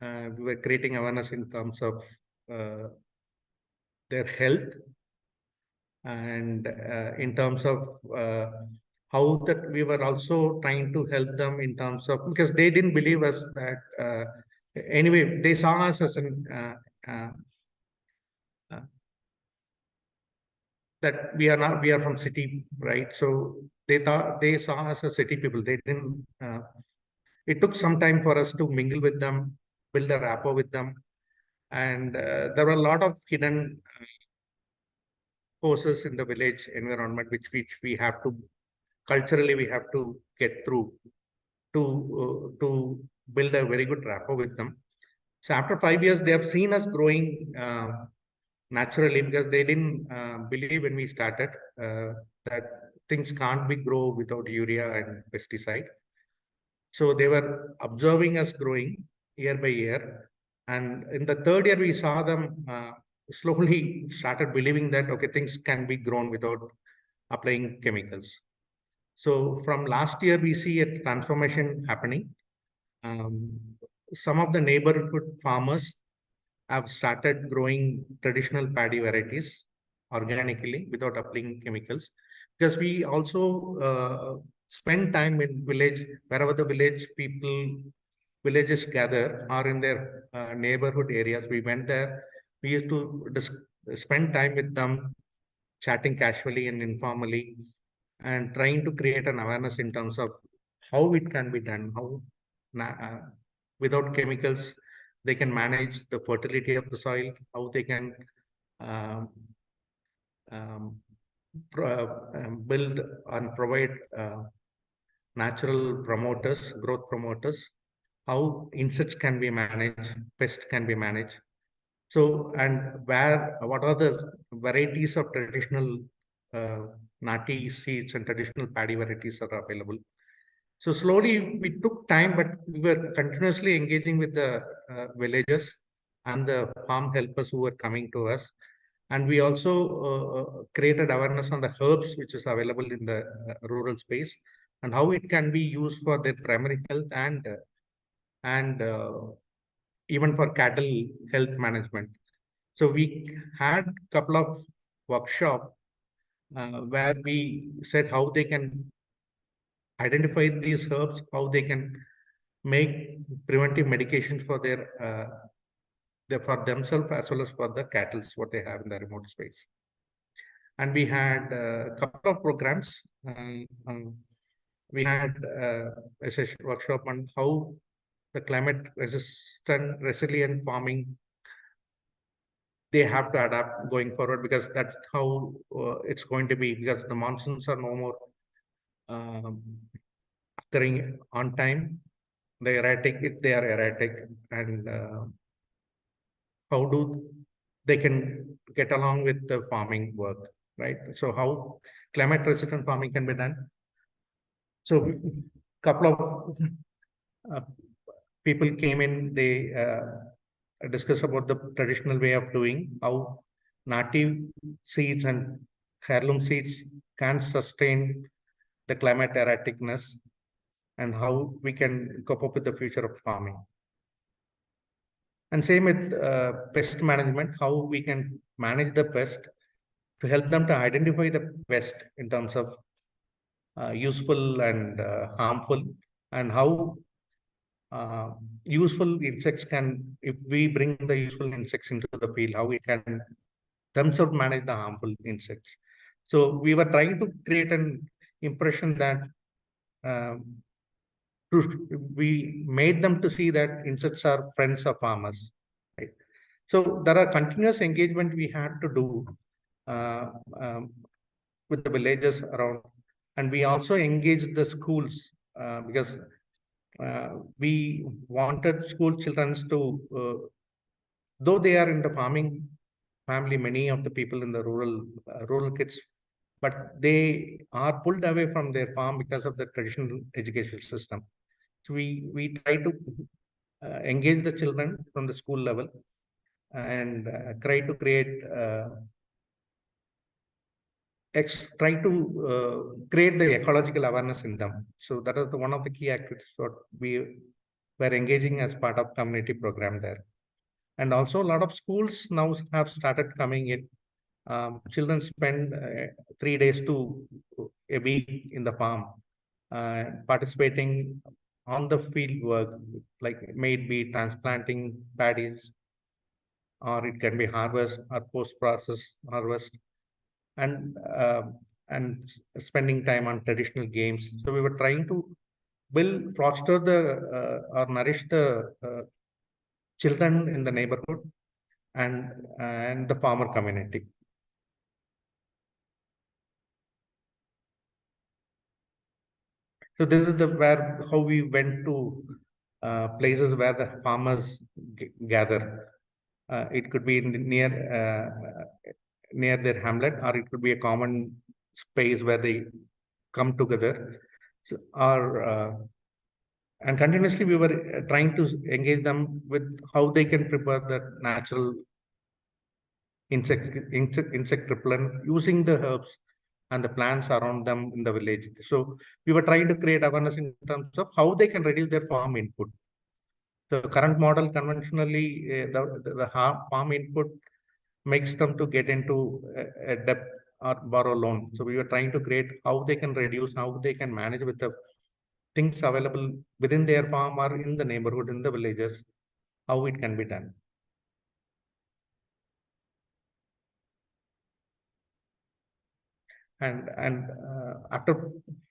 We were creating awareness in terms of their health, and in terms of how that we were also trying to help them in terms of, because they didn't believe us that anyway, they saw us as an that we are from city, right? So they saw us as city people. They didn't it took some time for us to mingle with them, build a rapport with them, and there were a lot of hidden forces in the village environment which we have to culturally we have to get through to build a very good rapport with them. So after 5 years, they have seen us growing naturally, because they didn't believe when we started that things can't be grow without urea and pesticide. So they were observing us growing year by year. And in the third year, we saw them slowly started believing that, okay, things can be grown without applying chemicals. So from last year, we see a transformation happening. Some of the neighborhood farmers have started growing traditional paddy varieties organically without applying chemicals, because we also spend time in village, wherever the villages gather or in their neighborhood areas. We went there. We used to spend time with them, chatting casually and informally, and trying to create an awareness in terms of how it can be done, how without chemicals they can manage the fertility of the soil, how they can um, build and provide natural promoters, growth promoters, how insects can be managed, pests can be managed. So, and what are the varieties of traditional nati seeds and traditional paddy varieties that are available? So slowly we took time, but we were continuously engaging with the villagers and the farm helpers who were coming to us. And we also created awareness on the herbs which is available in the rural space and how it can be used for their primary health and even for cattle health management. So we had a couple of workshops where we said how they can identify these herbs, how they can make preventive medications for for themselves as well as for the cattle, what they have in the remote space. And we had a couple of programs. We had a session workshop on how the climate resistant, resilient farming they have to adapt going forward, because that's how it's going to be, because the monsoons are no more occurring on time. The erratic, if they are erratic, and how do they can get along with the farming work, right? So how climate resistant farming can be done. So couple of people came in, they discuss about the traditional way of doing, how native seeds and heirloom seeds can sustain the climate erraticness, and how we can cope up with the future of farming. And same with pest management, how we can manage the pest to help them to identify the pest in terms of useful and harmful, and how useful insects can, if we bring the useful insects into the field, how we can themselves manage the harmful insects. So we were trying to create an impression that we made them to see that insects are friends of farmers, right? So there are continuous engagement we had to do with the villages around, and we also engaged the schools because we wanted school children to, though they are in the farming family, many of the people in the rural kids, but they are pulled away from their farm because of the traditional education system. So we try to engage the children from the school level and try to create create the ecological awareness in them. So that is one of the key activities what we were engaging as part of community program there. And also a lot of schools now have started coming in. Children spend 3 days to a week in the farm, participating on the field work, like may it be transplanting paddies, or it can be harvest or post-process harvest, and spending time on traditional games. So we were trying to foster or nourish the children in the neighborhood and the farmer community. So this is how we went to places where the farmers gather. It could be near their hamlet, or it could be a common space where they come together. So, and continuously we were trying to engage them with how they can prepare the natural insect repellent using the herbs and the plants around them in the village. So we were trying to create awareness in terms of how they can reduce their farm input. The current model conventionally, the farm input makes them to get into a debt or borrow loan. So we were trying to create how they can reduce, how they can manage with the things available within their farm or in the neighborhood, in the villages, how it can be done. And after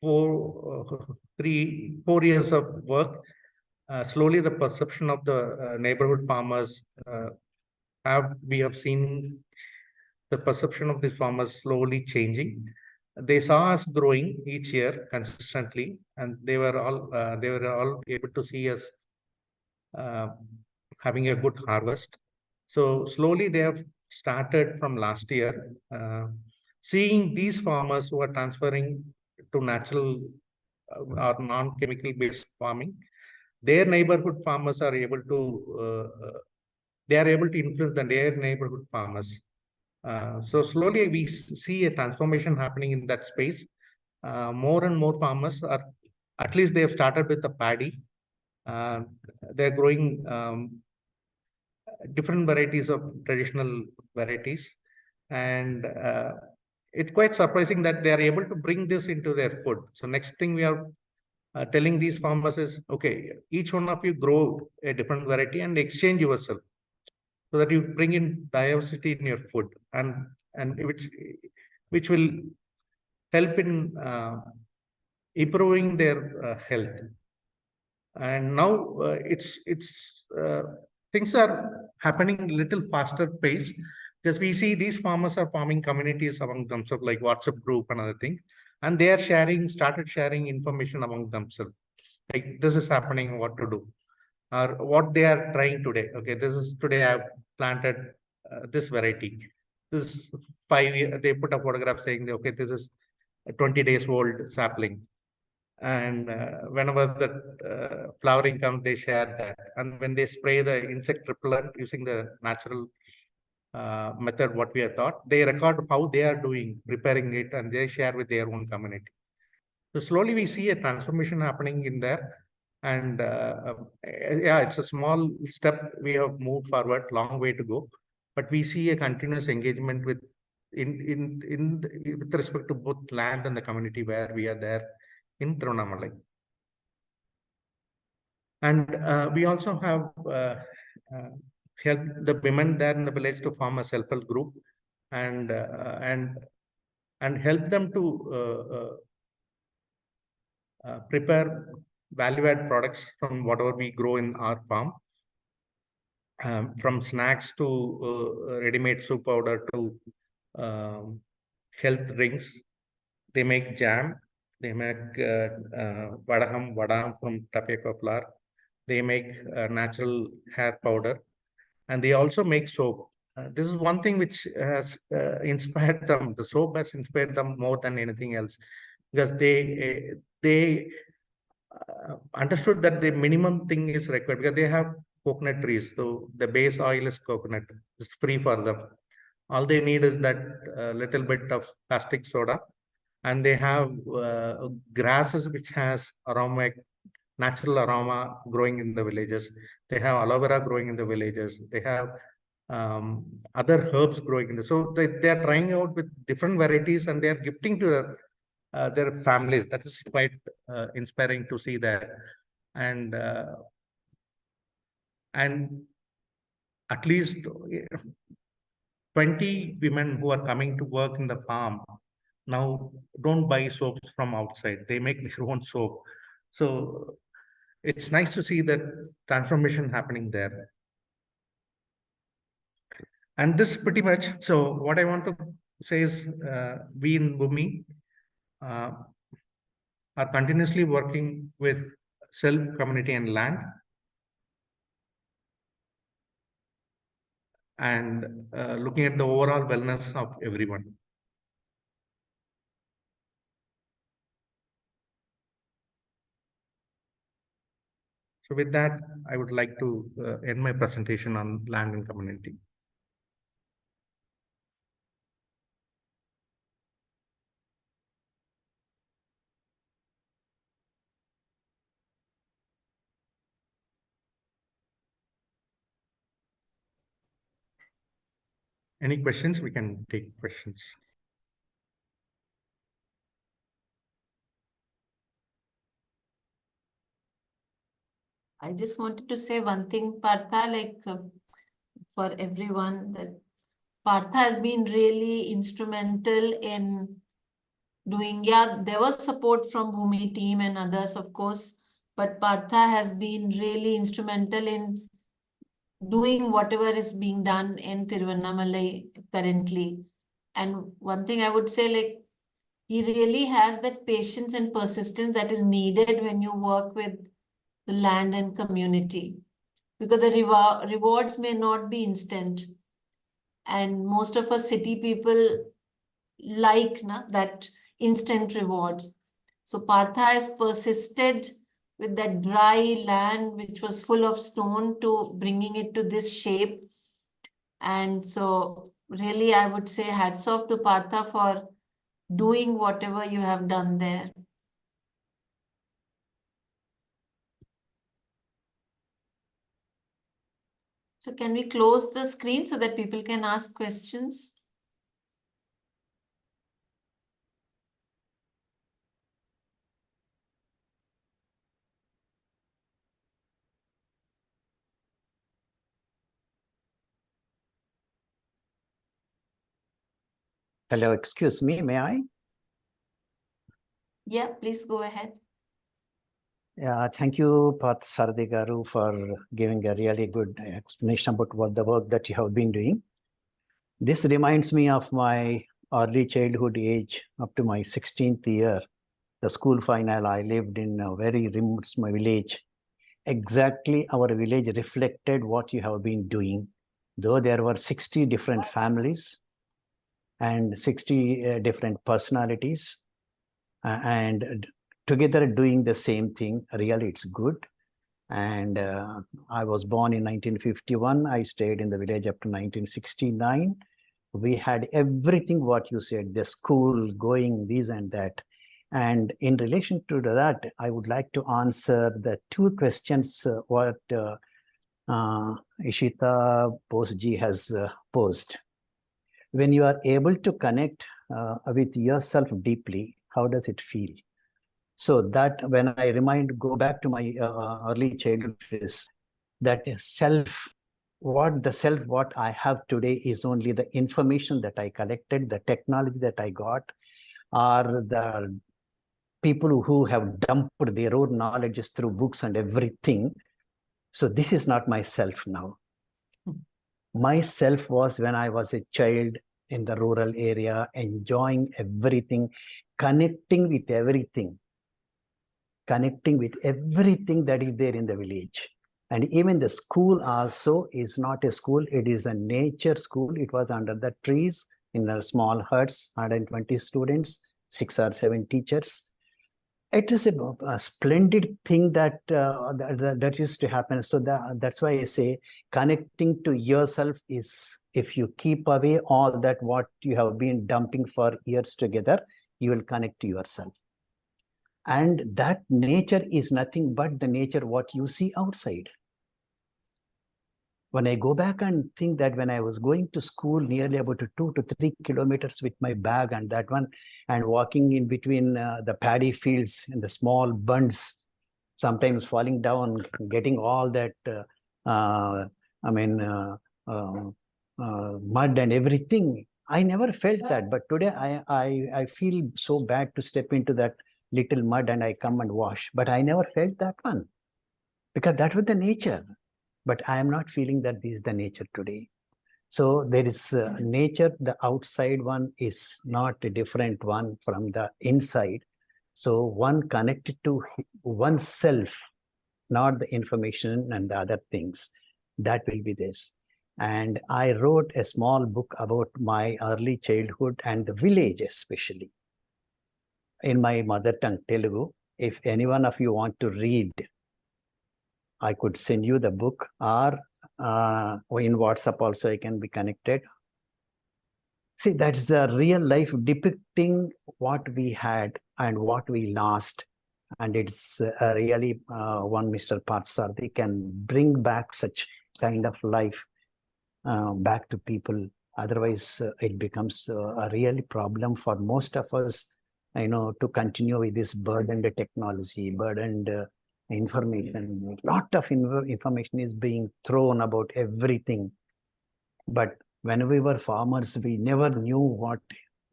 4 years of work, slowly the perception of the neighborhood farmers we have seen the perception of these farmers slowly changing. They saw us growing each year consistently, and they were all able to see us having a good harvest. So slowly they have started from last year, seeing these farmers who are transferring to natural or non-chemical based farming. Their neighborhood farmers are able to influence their neighborhood farmers. So slowly we see a transformation happening in that space. More and more farmers are, at least they have started with the paddy. They're growing different varieties of traditional varieties. And it's quite surprising that they are able to bring this into their food. So next thing we are telling these farmers is, okay, each one of you grow a different variety and exchange yourself, so that you bring in diversity in your food, and which will help in improving their health. And now things are happening a little faster pace, because we see these farmers are forming communities among themselves, like WhatsApp group and other thing, and they are started sharing information among themselves, like this is happening, what to do, or what they are trying today. Okay, today I've planted this variety. This 5 year, they put a photograph saying, okay, this is a 20 days old sapling. And whenever the flowering comes, they share that. And when they spray the insect repellent using the natural method, what we have taught, they record how they are doing, preparing it, and they share with their own community. So slowly we see a transformation happening in there. And yeah, it's a small step. We have moved forward, long way to go, but we see a continuous engagement with respect to both land and the community where we are there in Tiruvannamalai. And we also have helped the women there in the village to form a self-help group, and help them to prepare value-add products from whatever we grow in our farm, from snacks to ready-made soup powder to health drinks. They make jam. They make vada from tapioca flour. They make natural hair powder, and they also make soap. This is one thing which has inspired them. The soap has inspired them more than anything else, because they understood that the minimum thing is required, because they have coconut trees. So the base oil is coconut. It's free for them. All they need is that little bit of caustic soda, and they have grasses which has natural aroma growing in the villages. They have aloe vera growing in the villages. They have other herbs growing in the, so they are trying out with different varieties, and they are gifting to their families. That is quite inspiring to see that. And at least 20 women who are coming to work in the farm now don't buy soaps from outside. They make their own soap. So it's nice to see that transformation happening there. And this pretty much, so what I want to say is, we in Bhumi are continuously working with self, community, and land, and looking at the overall wellness of everyone. So with that, I would like to end my presentation on land and community. Any questions? We can take questions. I just wanted to say one thing, Partha, for everyone, that Partha has been really instrumental in doing, there was support from Bhumi team and others, of course, but Partha has been really instrumental in doing whatever is being done in Tiruvannamalai currently. And one thing I would say, he really has that patience and persistence that is needed when you work with the land and community, because the rewards may not be instant. And most of us city people like that instant reward. So Partha has persisted with that dry land, which was full of stone, to bringing it to this shape. And so really, I would say hats off to Partha for doing whatever you have done there. So can we close the screen so that people can ask questions? Hello, excuse me, may I? Yeah, please go ahead. Yeah, thank you, Path Sarthi Garu, for giving a really good explanation about what the work that you have been doing. This reminds me of my early childhood age, up to my 16th year, the school final. I lived in a very remote village. Exactly, our village reflected what you have been doing. Though there were 60 different families and 60 different personalities, and together doing the same thing, really it's good. And I was born in 1951. I stayed in the village up to 1969. We had everything what you said, the school going, this and that. And in relation to that, I would like to answer the two questions what Ishita Boseji has posed. When you are able to connect with yourself deeply, how does it feel? So that when I go back to my early childhood, is that what I have today is only the information that I collected, the technology that I got, or the people who have dumped their own knowledge through books and everything. So this is not myself now. Myself was when I was a child in the rural area, enjoying everything, connecting with everything that is there in the village. And even the school also is not a school, it is a nature school. It was under the trees in the small huts, 120 students, 6 or 7 teachers. It is a splendid thing that that used to happen. So that's why I say connecting to yourself is, if you keep away all that what you have been dumping for years together, you will connect to yourself. And that nature is nothing but the nature what you see outside. When I go back and think that when I was going to school nearly about 2 to 3 kilometers with my bag and that one, and walking in between the paddy fields and the small bunds, sometimes falling down, getting all that, mud and everything. I never felt that, but today I feel so bad to step into that little mud and I come and wash, but I never felt that one because that was the nature. But I am not feeling that this is the nature today. So there is nature, the outside one is not a different one from the inside. So one connected to oneself, not the information and the other things. That will be this. And I wrote a small book about my early childhood and the village especially, in my mother tongue, Telugu. If any one of you want to read, I could send you the book, or in WhatsApp also I can be connected. See, that's the real life depicting what we had and what we lost. And it's really one Mr. Path Sarthi can bring back such kind of life back to people Otherwise, it becomes a real problem for most of us, to continue with this burdened technology, burdened information. A lot of information is being thrown about everything. But when we were farmers, we never knew what.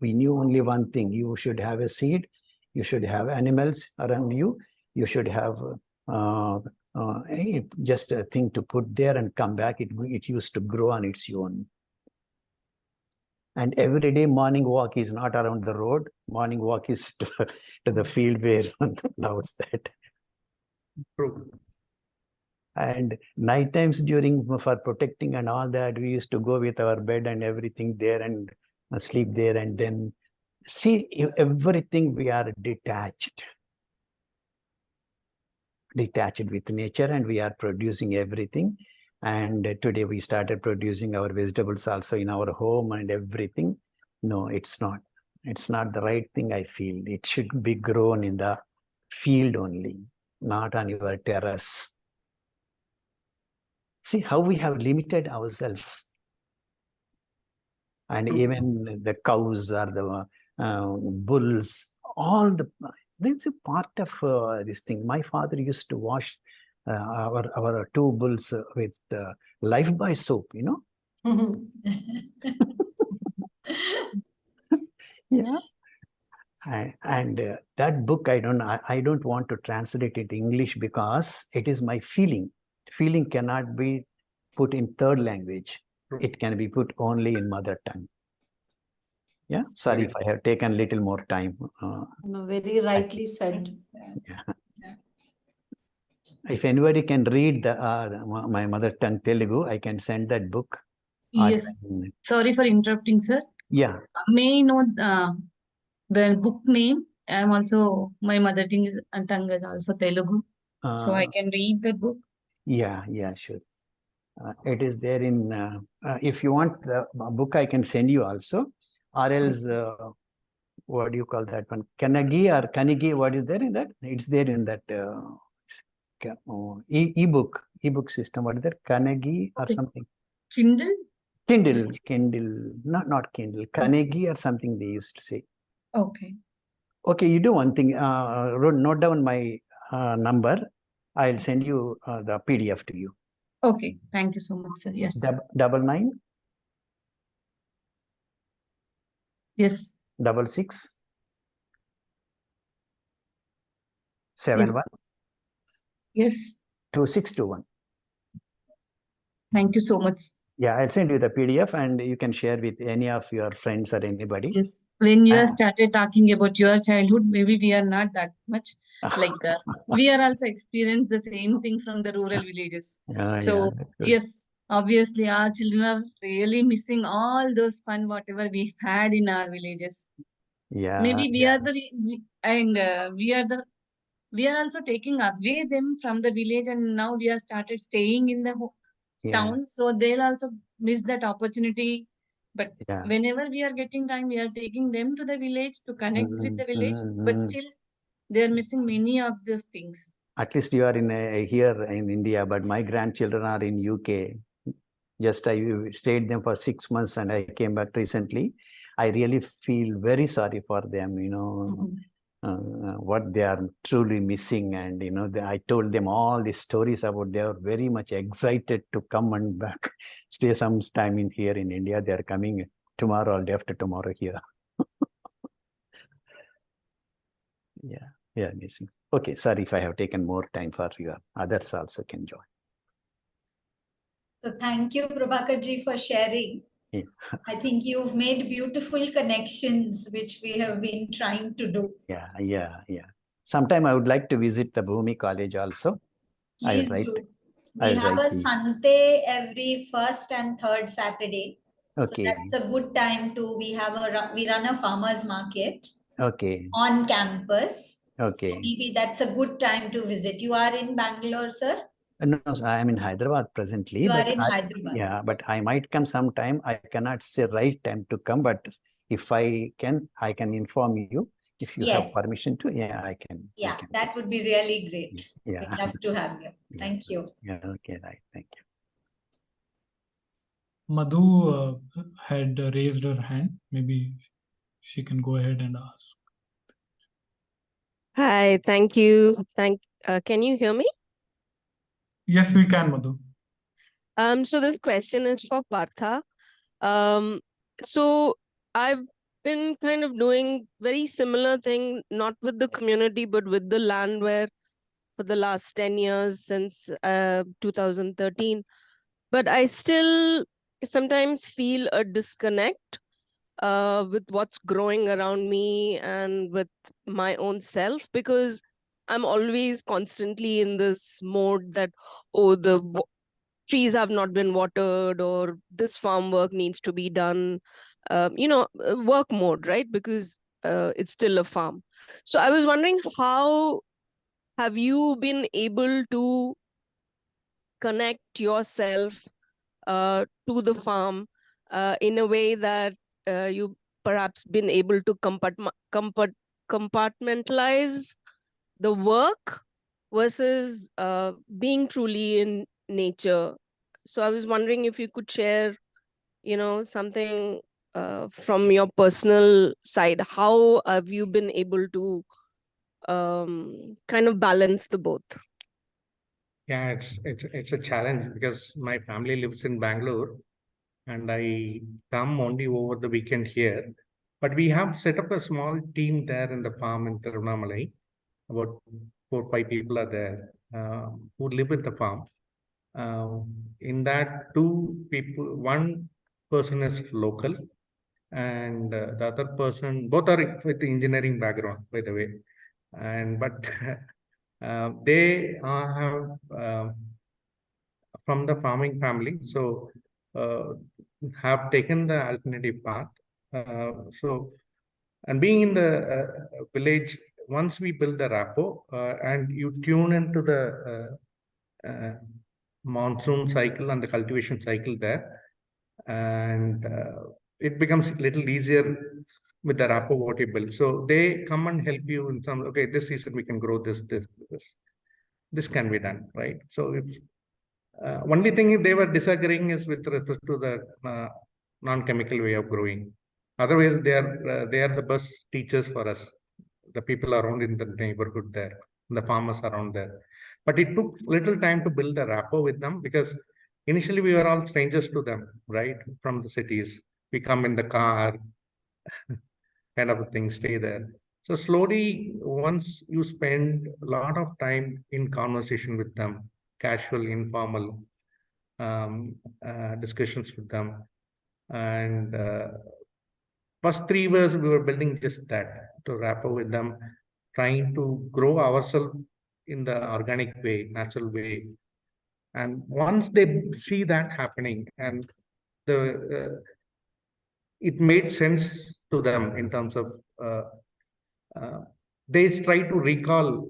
We knew only one thing: you should have a seed, you should have animals around you, you should have just a thing to put there and come back. It used to grow on its own. And every day morning walk is not around the road. Morning walk is to the field where one knows that. True. And night times for protecting and all that, we used to go with our bed and everything there and sleep there, and then see everything. We are detached with nature, and we are producing everything. And today we started producing our vegetables also in our home and everything. No, it's not the right thing. I feel it should be grown in the field only, not on your terrace. See how we have limited ourselves. And even the cows or the bulls, there's a part of this thing. My father used to wash our two bulls with Lifebuoy soap, Yeah. And that book, I don't want to translate it in English because it is my feeling. Feeling cannot be put in third language. It can be put only in mother tongue. Yeah, sorry if I have taken a little more time. No, very rightly said. Yeah. If anybody can read my mother tongue Telugu, I can send that book. Yes. Sorry for interrupting, sir. Yeah. May I know the book name? My mother tongue is also Telugu. So I can read the book. Yeah, sure. It is there in, if you want the book, I can send you also. Or else, what do you call that one? Kanagi, what is there in that? It's there in that ebook system. What is that? Kanagi or something? Kindle? Kindle, not Kindle. Kanagi or something they used to say. Okay. Okay, you do one thing. Note down my number. I'll send you the PDF to you. Okay. Thank you so much, sir. Yes. 99 Yes. 66 71 Yes. 2621. Thank you so much. Yeah, I'll send you the PDF and you can share with any of your friends or anybody. Yes. When you have started talking about your childhood, maybe we are not that much like we are also experienced the same thing from the rural villages. So yes, obviously our children are really missing all those fun whatever we had in our villages. Yeah. Maybe we are we are also taking away them from the village, and now we are started staying in the town, so they'll also miss that opportunity. But whenever we are getting time, we are taking them to the village to connect with the village, but still they are missing many of those things. At least you are here in India, but my grandchildren are in UK. Just I stayed them for 6 months and I came back recently. I really feel very sorry for them, what they are truly missing. And, I told them all these stories about, they are very much excited to come and back, stay some time in here in India. They are coming tomorrow or day after tomorrow here. Yeah, amazing. Okay, sorry if I have taken more time for you. Others also can join. So thank you, Prabhakar ji, for sharing. Yeah. I think you've made beautiful connections, which we have been trying to do. Yeah. Sometime I would like to visit the Bhumi College also. Please do. We have a Sante every first and third Saturday. Okay. So that's a good time to, we run a farmer's market. Okay. On campus. Okay. So maybe that's a good time to visit. You are in Bangalore, sir? No, I am in Hyderabad presently. You are in Hyderabad. Yeah, but I might come sometime. I cannot say right time to come, but if I can inform you. If you have permission to, I can. Yeah, that would be really great. Yeah. We'd love to have you. Thank you. Yeah, okay, right. Thank you. Madhu had raised her hand. Maybe she can go ahead and ask. Hi, thank you. Can you hear me? Yes, we can, Madhu. So this question is for Partha. So I've been kind of doing very similar thing, not with the community, but with the landware for the last 10 years since 2013. But I still sometimes feel a disconnect with what's growing around me and with my own self, because I'm always constantly in this mode that, oh, trees have not been watered, or this farm work needs to be done, work mode, right? Because it's still a farm. So I was wondering, how have you been able to connect yourself to the farm in a way that you perhaps been able to compartmentalize the work versus being truly in nature? So I was wondering if you could share, something from your personal side. How have you been able to kind of balance the both? Yeah, it's a challenge because my family lives in Bangalore and I come only over the weekend here. But we have set up a small team there in the farm in Tiruvannamalai. About 4 or 5 people are there who live with the farm. In that, 2 people, one person is local, and the other person, both are with the engineering background, by the way. And but they have from the farming family, so have taken the alternative path. And being in the village, once we build the rapport and you tune into the monsoon cycle and the cultivation cycle there, and it becomes a little easier with the rapport what you build. So they come and help you in some, okay, this season we can grow this. This can be done, right? So if only thing they were disagreeing is with respect to the non-chemical way of growing. Otherwise, they are the best teachers for us, the people around in the neighborhood there, the farmers around there. But it took little time to build the rapport with them, because initially we were all strangers to them, right? From the cities, we come in the car, kind of a thing, stay there. So slowly, once you spend a lot of time in conversation with them, casual, informal discussions with them, and first 3 years we were building just that, to rapport with them, trying to grow ourselves in the organic way, natural way. And once they see that happening, and it made sense to them in terms of they try to recall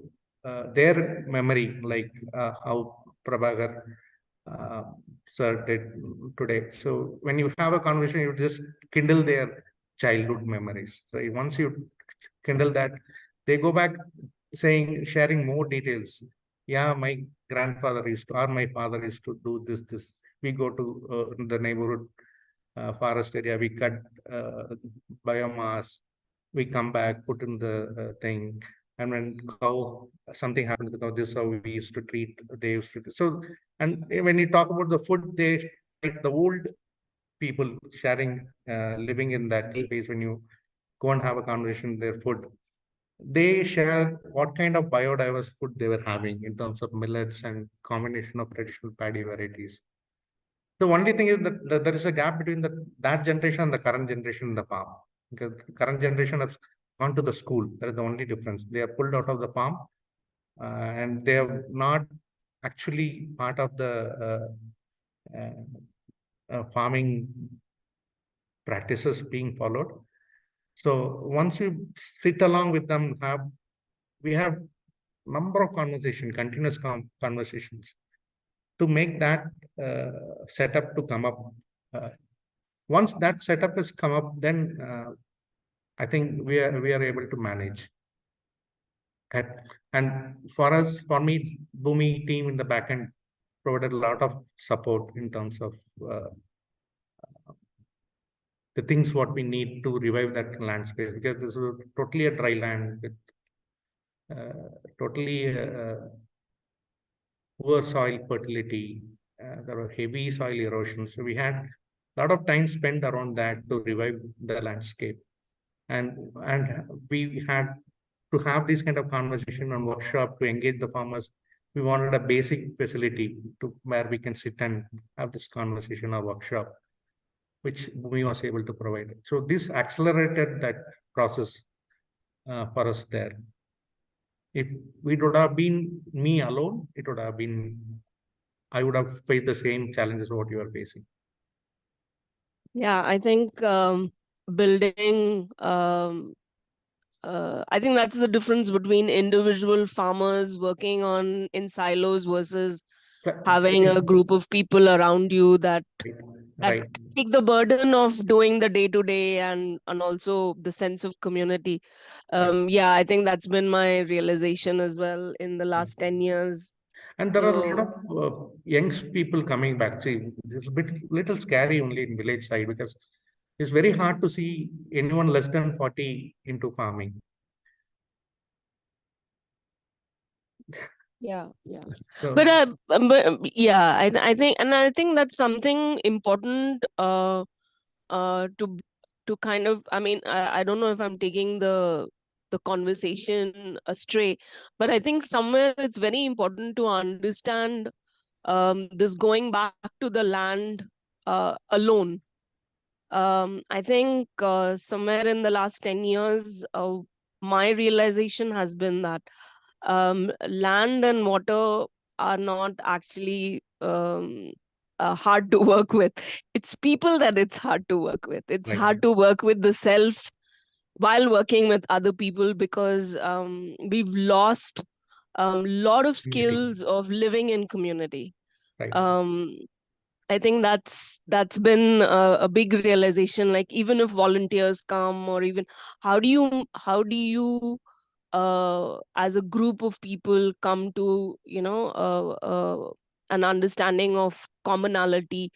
their memory, like how Prabhakar sir did today. So when you have a conversation, you just kindle their childhood memories. So once you kindle that, they go back sharing more details. Yeah, my grandfather used to, or my father used to do this. We go to the neighborhood forest area, we cut biomass, we come back, put in the thing. And when something happened to the cow, this is how we used to treat, they used to. So, and when you talk about the food, like the old people sharing, living in that space, when you go and have a conversation, their food, they share what kind of biodiverse food they were having in terms of millets and combination of traditional paddy varieties. The only thing is that there is a gap between that generation and the current generation in the farm. Because the current generation has gone to the school. That is the only difference. They are pulled out of the farm and they are not actually part of the farming practices being followed. So once we sit along with them, we have number of continuous conversations to make that setup to come up. Once that setup has come up, then I think we are able to manage. And for me, Bhumi team in the backend provided a lot of support in terms of the things what we need to revive that landscape, because this is totally a dry land with totally poor soil fertility. There were heavy soil erosion. So we had a lot of time spent around that to revive the landscape. And we had to have this kind of conversation and workshop to engage the farmers. We wanted a basic facility to where we can sit and have this conversation or workshop, which we was able to provide. So this accelerated that process for us there. If it would have been me alone, it would have been, I would have faced the same challenges what you are facing. Yeah, I think building, I think that's the difference between individual farmers working on in silos versus having a group of people around you that Right. take the burden of doing the day-to-day and also the sense of community. Yeah, I think that's been my realization as well in the last 10 years. And there are a lot of young people coming back. See, it's a little scary only in village side, because it's very hard to see anyone less than 40 into farming. Yeah. So, But yeah, I think that's something important to kind of, I mean, I don't know if I'm taking the conversation astray, but I think somewhere it's very important to understand this going back to the land alone. I think somewhere in the last 10 years, my realization has been that land and water are not actually hard to work with. It's people that it's hard to work with. It's hard to work with the self while working with other people, because we've lost a lot of skills of living in community. I think that's been a big realization. Like, even if volunteers come, or even how do you as a group of people come to an understanding of commonality.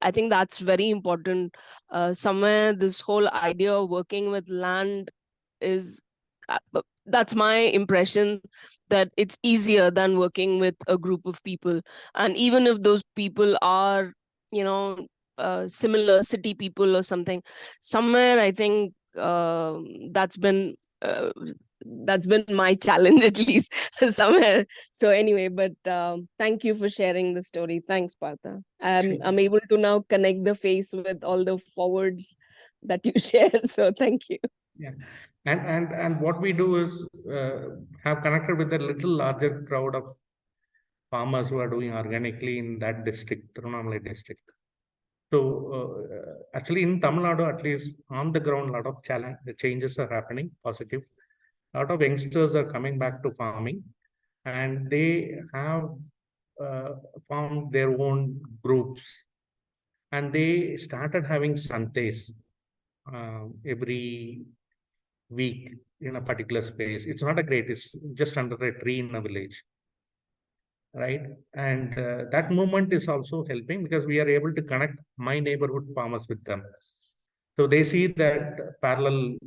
I think that's very important. Somewhere this whole idea of working with land is that's my impression, that it's easier than working with a group of people. And even if those people are similar city people or something, somewhere I think that's been my challenge, at least somewhere. So anyway, but thank you for sharing the story. Thanks, Partha. I'm able to now connect the face with all the forwards that you share. So thank you. Yeah, and what we do is have connected with a little larger crowd of farmers who are doing organically in that district, Tirunelveli district. So actually in Tamil Nadu, at least on the ground, a lot of changes are happening, positive. A lot of youngsters are coming back to farming, and they have formed their own groups, and they started having santes every week in a particular space. It's not a great, it's just under a tree in a village. Right. And that movement is also helping, because we are able to connect my neighborhood farmers with them. So they see that parallel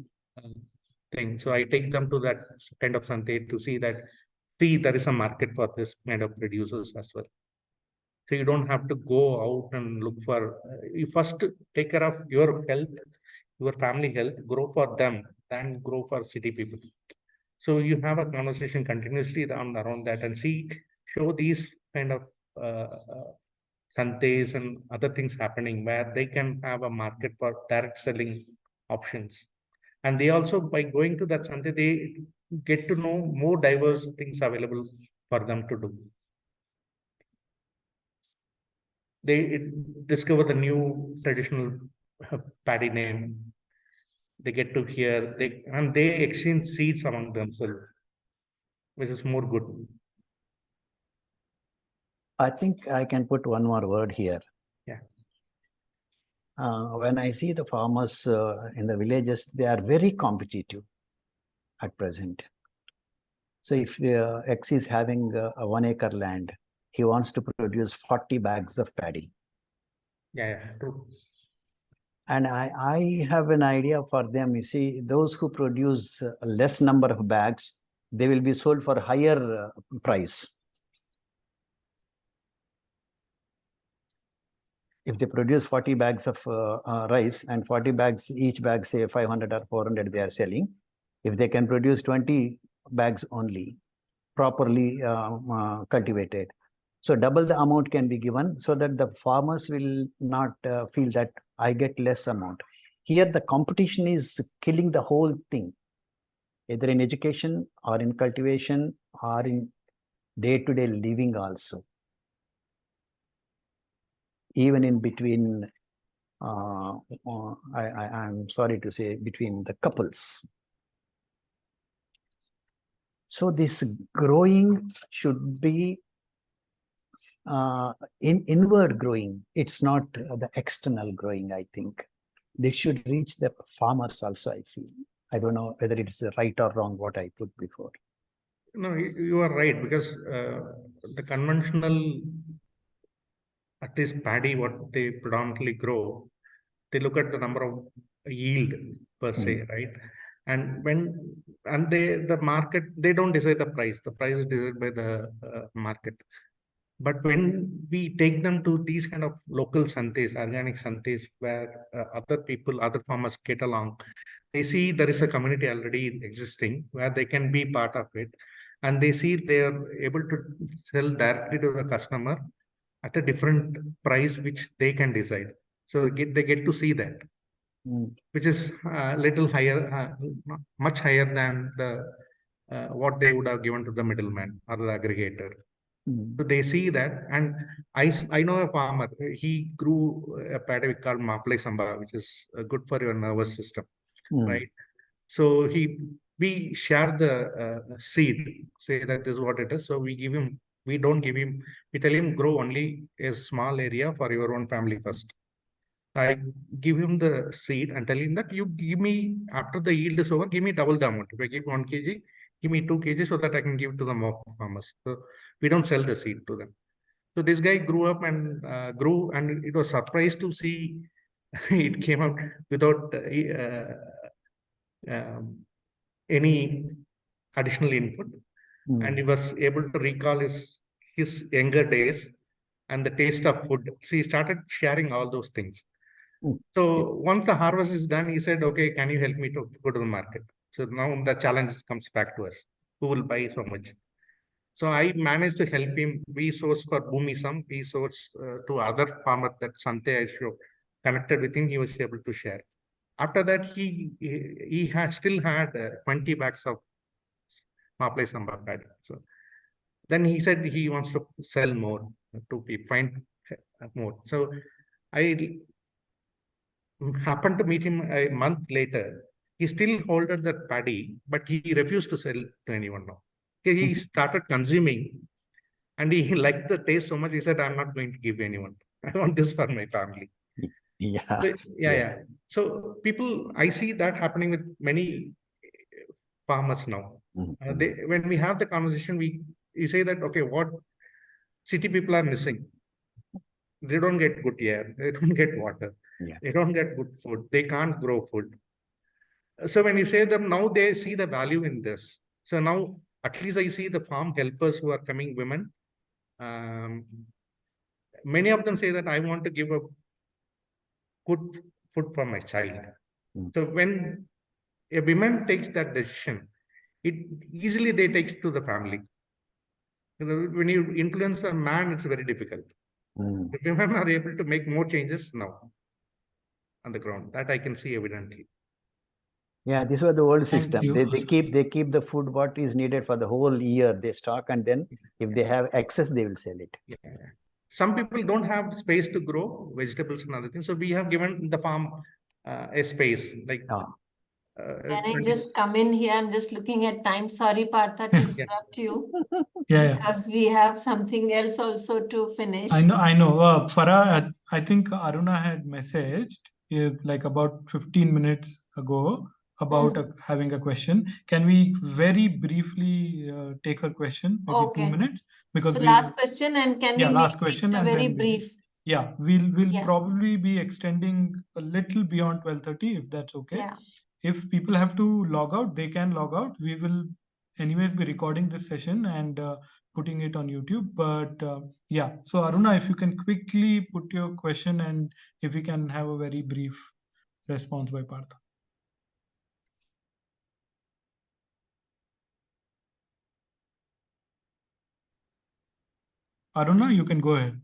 thing. So I take them to that kind of Sante to see that, there is a market for this kind of producers as well. So you don't have to go out and look for, you first take care of your health, your family health, grow for them, then grow for city people. So you have a conversation continuously around that, and show these kind of santes and other things happening where they can have a market for direct selling options. And they also, by going to that sante, they get to know more diverse things available for them to do. They discover the new traditional paddy name. They get to hear, they exchange seeds among themselves, which is more good. I think I can put one more word here. Yeah. When I see the farmers in the villages, they are very competitive at present. So if X is having a 1 acre land, he wants to produce 40 bags of paddy. Yeah, true. And I have an idea for them. You see, those who produce a less number of bags, they will be sold for higher price. If they produce 40 bags of rice and 40 bags, each bag say 500 or 400 they are selling. If they can produce 20 bags only, properly cultivated, so double the amount can be given so that the farmers will not feel that I get less amount. Here the competition is killing the whole thing, either in education or in cultivation or in day-to-day living also. Even in between, I'm sorry to say, between the couples. So this growing should be inward growing. It's not the external growing, I think. This should reach the farmers also, I feel. I don't know whether it's right or wrong what I put before. No, you are right, because the conventional, at least paddy, what they predominantly grow, they look at the number of yield per se, right? And the market, they don't decide the price. The price is decided by the market. But when we take them to these kind of local santes, organic santes, where other farmers get along, they see there is a community already existing where they can be part of it. And they see they are able to sell directly to the customer at a different price, which they can decide. So they get to see that, which is a little higher, much higher than the what they would have given to the middleman or the aggregator. So they see that, and I know a farmer. He grew a paddy called Maple Samba, which is good for your nervous system, right? So we share the seed, say that this is what it is. So we give him. We don't give him. We tell him grow only a small area for your own family first. I give him the seed and tell him that you give me, after the yield is over, give me double the amount. If I give 1 kg, give me 2 kg so that I can give to the more farmers. So we don't sell the seed to them. So this guy grew up and grew, and it was surprised to see it came out without any additional input. And he was able to recall his younger days and the taste of food. So he started sharing all those things. So once the harvest is done, he said, okay, can you help me to go to the market? So now the challenge comes back to us. Who will buy so much? So I managed to help him. We sourced for Bhumisam. We sourced to other farmer that Sante I connected with him. He was able to share. After that, he still had 20 bags of Maple Samba paddy. So then he said he wants to sell more to find more. So I happened to meet him a month later. He still holded that paddy, but he refused to sell to anyone now. He started consuming, and he liked the taste so much. He said, "I'm not going to give anyone. I want this for my family." Yeah. So, yeah. So I see that happening with many farmers now. When we have the conversation, we say that, okay, what city people are missing? They don't get good air. They don't get water. They don't get good food. They can't grow food. So when you say them, now they see the value in this. So now at least I see the farm helpers who are coming, women. Many of them say that I want to give a good food for my child. So when a woman takes that decision, it easily they take to the family. When you influence a man, it's very difficult. The women are able to make more changes now on the ground. That I can see evidently. Yeah, this was the old system. They keep the food what is needed for the whole year. They stock, and then if they have excess, they will sell it. Yeah. Some people don't have space to grow vegetables and other things. So we have given the farm a space. Like, can I just come in here? I'm just looking at time. Sorry, Partha, to interrupt you. Because we have something else also to finish. I know. Farah, I think Aruna had messaged like about 15 minutes ago about having a question. Can we very briefly take her question, maybe 2 minutes? Because so last question, and can we last make question it and very then brief? Yeah, we'll Yeah. probably be extending a little beyond 12:30 if that's okay. Yeah. If people have to log out, they can log out. We will anyways be recording this session and putting it on YouTube. But yeah, so Aruna, if you can quickly put your question and if we can have a very brief response by Partha. Aruna, you can go ahead.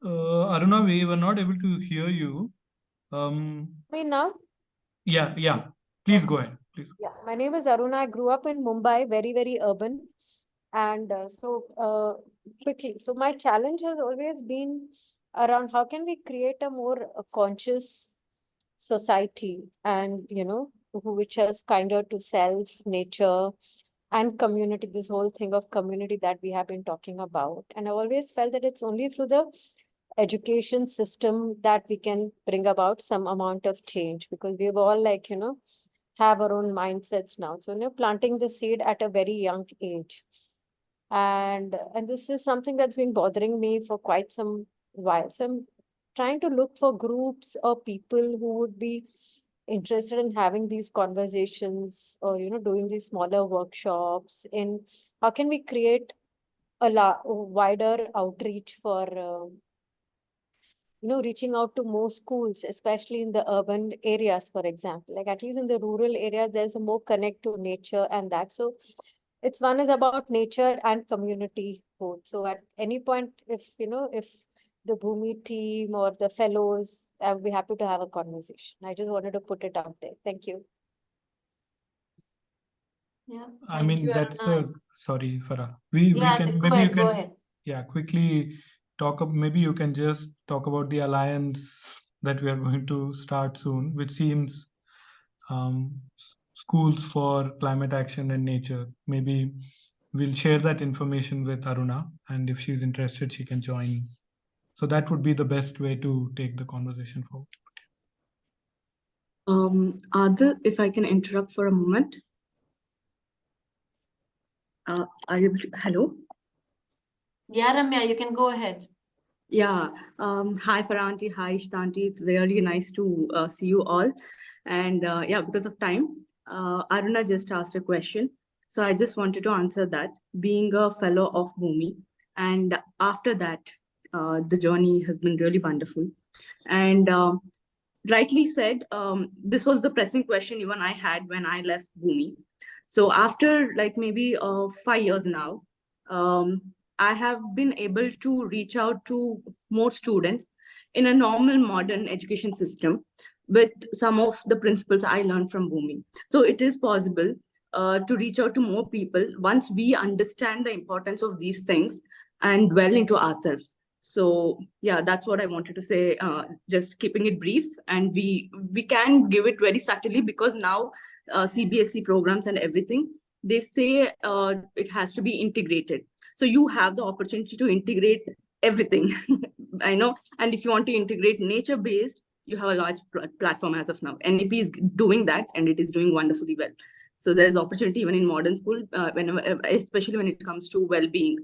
Aruna, we were not able to hear you. Me now? Yeah. Please go ahead, please. Yeah, my name is Aruna. I grew up in Mumbai, very urban. And quickly, so my challenge has always been around how can we create a more conscious society and, which is kinder to self, nature, and community, this whole thing of community that we have been talking about. And I've always felt that it's only through the education system that we can bring about some amount of change, because we've all have our own mindsets now. So, planting the seed at a very young age. And this is something that's been bothering me for quite some while. So I'm trying to look for groups or people who would be interested in having these conversations or, doing these smaller workshops in how can we create a wider outreach for, reaching out to more schools, especially in the urban areas, for example. Like at least in the rural areas, there's a more connect to nature and that. So it's one is about nature and community both. So at any point, if the Bhumi team or the fellows, I would be happy to have a conversation. I just wanted to put it out there. Thank you. Yeah. I mean, you, that's Aruna. sorry, Farah. We Yeah, can go maybe you ahead, go can ahead. yeah quickly talk up. Maybe you can just talk about the alliance that we are going to start soon, which seems schools for climate action and nature. Maybe we'll share that information with Aruna, and if she's interested, she can join. So that would be the best way to take the conversation forward. Adil, if I can interrupt for a moment. Are you able to, hello? Yeah, Ramya, you can go ahead. Yeah. Hi, Faranti. Hi, Ishtanti. It's really nice to see you all. And yeah, because of time, Aruna just asked a question. So I just wanted to answer that. Being a fellow of Bhumi, and after that, the journey has been really wonderful. And rightly said, this was the pressing question even I had when I left Bhumi. So after like maybe 5 years now, I have been able to reach out to more students in a normal modern education system with some of the principles I learned from Bhumi. So it is possible to reach out to more people once we understand the importance of these things and dwell into ourselves. So yeah, that's what I wanted to say, just keeping it brief. And we can give it very subtly because now CBSE programs and everything, they say it has to be integrated. So you have the opportunity to integrate everything, I know. And if you want to integrate nature-based, you have a large platform as of now. NEP is doing that and it is doing wonderfully well. So there's opportunity even in modern school, especially when it comes to well-being,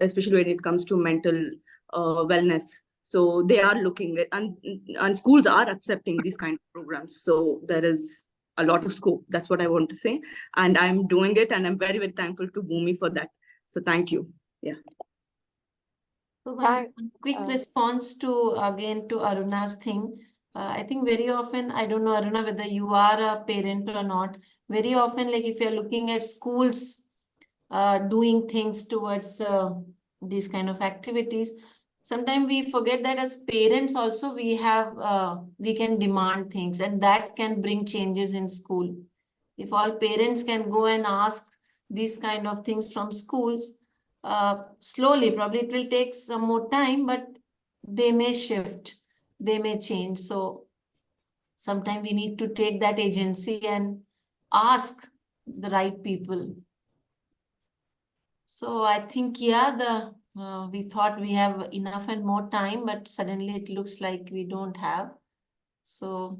especially when it comes to mental wellness. So they are looking at, and schools are accepting these kind of programs. So there is a lot of scope. That's what I want to say. And I'm doing it and I'm very, very thankful to Bhumi for that. So thank you. Yeah. So one quick response to Aruna's thing. I think very often, I don't know, Aruna, whether you are a parent or not. Very often, like if you're looking at schools doing things towards these kind of activities, sometimes we forget that as parents also we have we can demand things, and that can bring changes in school. If all parents can go and ask these kind of things from schools, slowly, probably it will take some more time, but they may shift, they may change. So sometimes we need to take that agency and ask the right people. So I think, yeah, the We thought we have enough and more time, but suddenly it looks like we don't have. So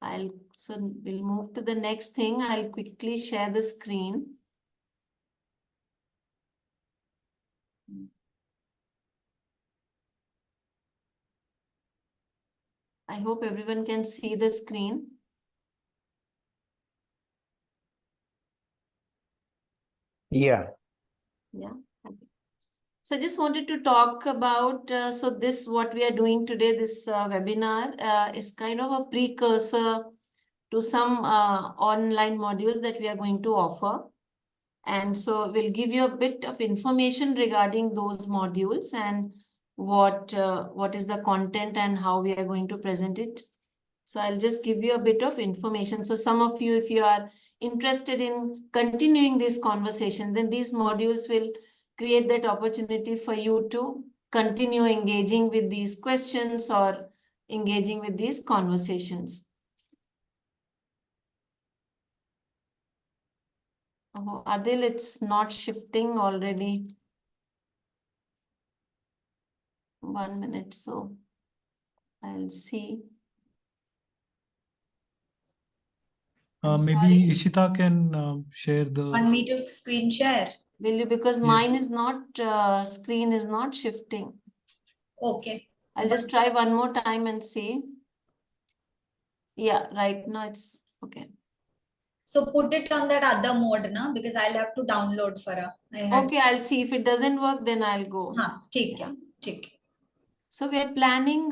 we'll move to the next thing. I'll quickly share the screen. I hope everyone can see the screen. Yeah. Yeah. So I just wanted to talk about, what we are doing today, this webinar is kind of a precursor to some online modules that we are going to offer. And so we'll give you a bit of information regarding those modules and what is the content and how we are going to present it. So I'll just give you a bit of information. So some of you, if you are interested in continuing this conversation, then these modules will create that opportunity for you to continue engaging with these questions or engaging with these conversations. Oh, Adil, it's not shifting already. 1 minute, so I'll see. Maybe Ishita can share the. Want me to screen share? Will you? Because mine is not, screen is not shifting. Okay. I'll just try one more time and see. Yeah, right now it's okay. So put it on that other mode, na? Because I'll have to download for a. Okay, I'll see. If it doesn't work, then I'll go. Take care. Take. So we are planning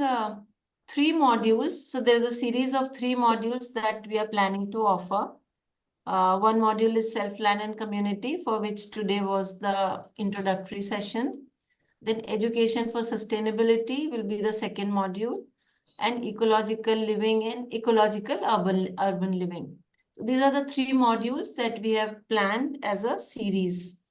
3 modules. So there's a series of 3 modules that we are planning to offer. One module is self-land and community, for which today was the introductory session. Then education for sustainability will be the second module, and ecological living and ecological urban living. So these are the 3 modules that we have planned as a series.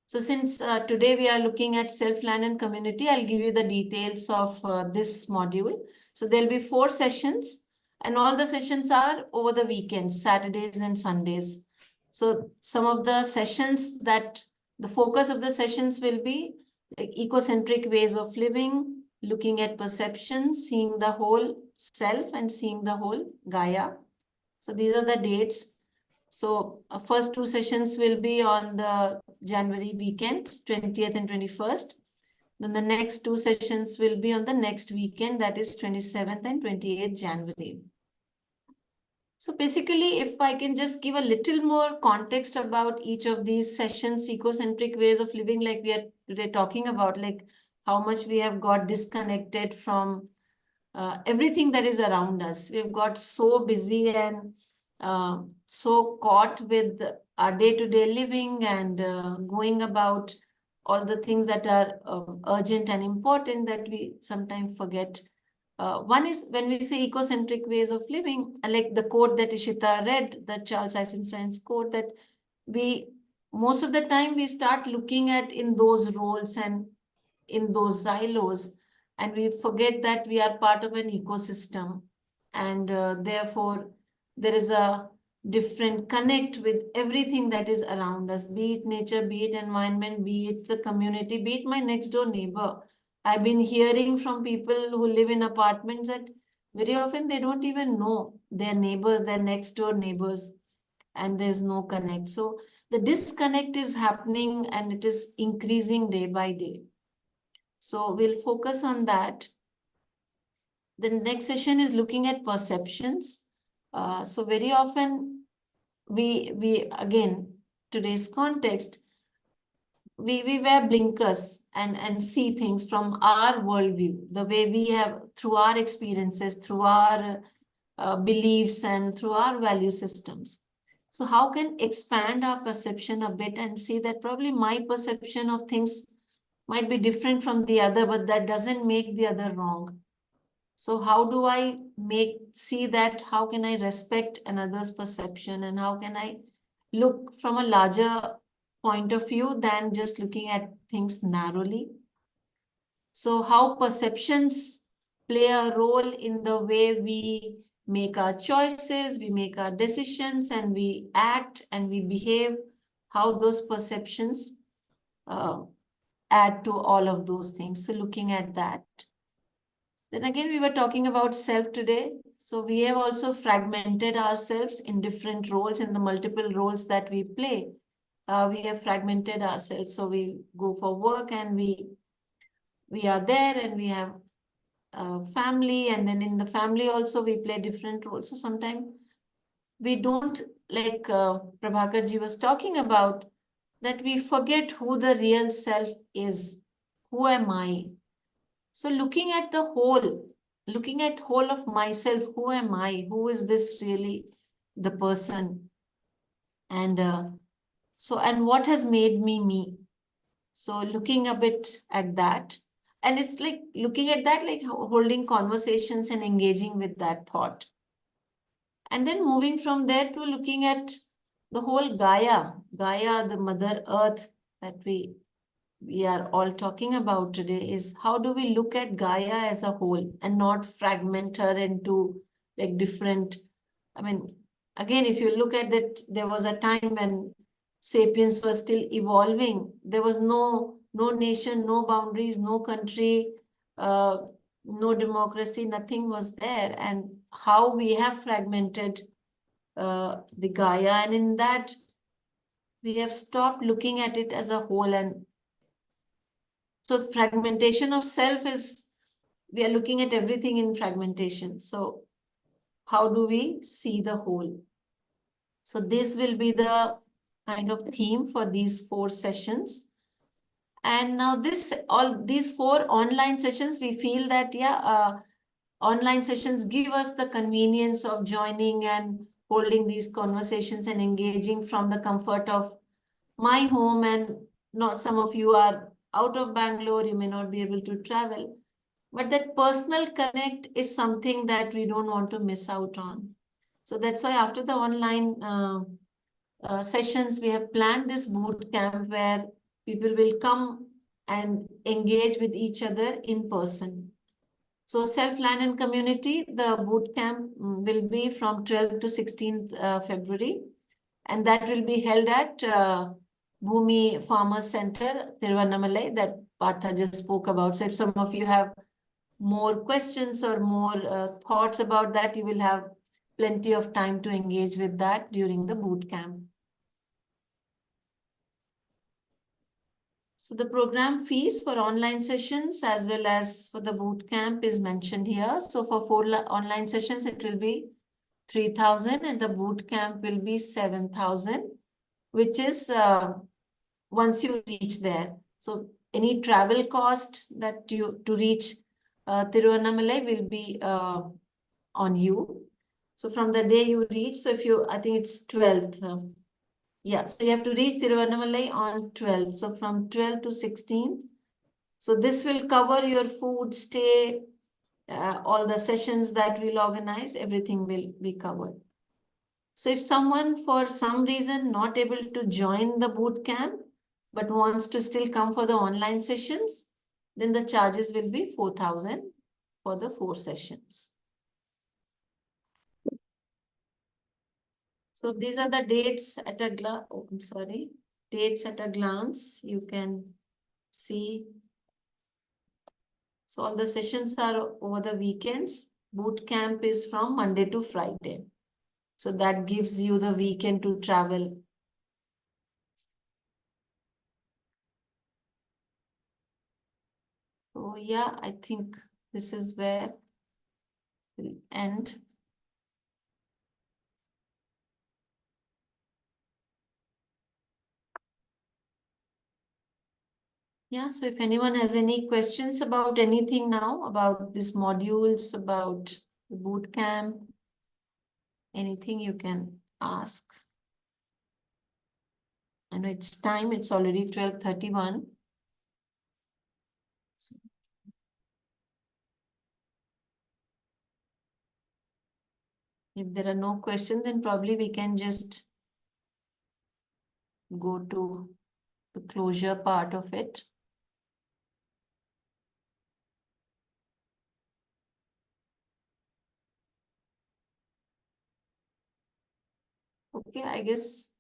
So since today we are looking at self-land and community, I'll give you the details of this module. So there'll be 4 sessions, and all the sessions are over the weekends, Saturdays and Sundays. So some of the sessions that the focus of the sessions will be like ecocentric ways of living, looking at perception, seeing the whole self and seeing the whole Gaia. So these are the dates. So first 2 sessions will be on the January weekend, 20th and 21st. Then the next 2 sessions will be on the next weekend, that is 27th and 28th January. So basically, if I can just give a little more context about each of these sessions, ecocentric ways of living, like we are today talking about, like how much we have got disconnected from everything that is around us. We have got so busy and so caught with our day-to-day living and going about all the things that are urgent and important that we sometimes forget. One is when we say ecocentric ways of living, like the quote that Ishita read, the Charles Eisenstein's quote, that most of the time we start looking at in those roles and in those silos, and we forget that we are part of an ecosystem, and therefore there is a different connect with everything that is around us, be it nature, be it environment, be it the community, be it my next door neighbor. I've been hearing from people who live in apartments that very often they don't even know their neighbors, their next door neighbors, and there's no connect. So the disconnect is happening and it is increasing day by day. So we'll focus on that. The next session is looking at perceptions. So very often we again, today's context, we wear blinkers and see things from our worldview, the way we have, through our experiences, through our beliefs and through our value systems. So how can expand our perception a bit and see that probably my perception of things might be different from the other, but that doesn't make the other wrong. So how do I see that, how can I respect another's perception, and how can I look from a larger point of view than just looking at things narrowly? So how perceptions play a role in the way we make our choices, we make our decisions, and we act and we behave. how those perceptions add to all of those things. So looking at that. Then again, we were talking about self today. So we have also fragmented ourselves in different roles, in the multiple roles that we play. We have fragmented ourselves. So we go for work and we are there, and we have family, and then in the family also we play different roles. So sometimes we don't, like Prabhakar ji was talking about, that we forget who the real self is. Who am I? So looking at the whole, looking at whole of myself, who am I? Who is this really, the person? And and what has made me me? So looking a bit at that, and it's like looking at that, like holding conversations and engaging with that thought. And then moving from there to looking at the whole Gaia, the Mother Earth that we are all talking about today, is how do we look at Gaia as a whole and not fragment her into like different, I mean, again, if you look at that, there was a time when sapiens were still evolving. There was no nation, no boundaries, no country, no democracy, nothing was there. And how we have fragmented the Gaia, and in that we have stopped looking at it as a whole. And so fragmentation of self is, we are looking at everything in fragmentation. So how do we see the whole? So this will be the kind of theme for these 4 sessions. And now all these 4 online sessions, we feel that, online sessions give us the convenience of joining and holding these conversations and engaging from the comfort of my home. And not, some of you are out of Bangalore, you may not be able to travel. But that personal connect is something that we don't want to miss out on. So that's why after the online sessions, we have planned this boot camp where people will come and engage with each other in person. So Self-Land and Community, the boot camp will be from 12th to 16th February. And that will be held at Bhumi Farmers Center, Tiruvannamalai, that Partha just spoke about. So if some of you have more questions or more thoughts about that, you will have plenty of time to engage with that during the boot camp. So the program fees for online sessions as well as for the boot camp is mentioned here. So for 4 online sessions, it will be 3,000 and the boot camp will be 7,000, which is once you reach there. So any travel cost that to reach Tiruvannamalai will be on you. So from the day you reach, so if you, I think it's 12th. Yeah, so you have to reach Tiruvannamalai on 12th. So from 12th to 16th. So this will cover your food, stay, all the sessions that we'll organize, everything will be covered. So if someone for some reason not able to join the boot camp, but wants to still come for the online sessions, then the charges will be 4,000 for the 4 sessions. So these are the dates at a dates at a glance. You can see. So all the sessions are over the weekends. Boot camp is from Monday to Friday. So that gives you the weekend to travel. So yeah, I think this is where we'll end. Yeah, so if anyone has any questions about anything now, about these modules, about the boot camp, anything you can ask. I know it's time, it's already 12:31. If there are no questions, then probably we can just go to the closure part of it. Okay, I guess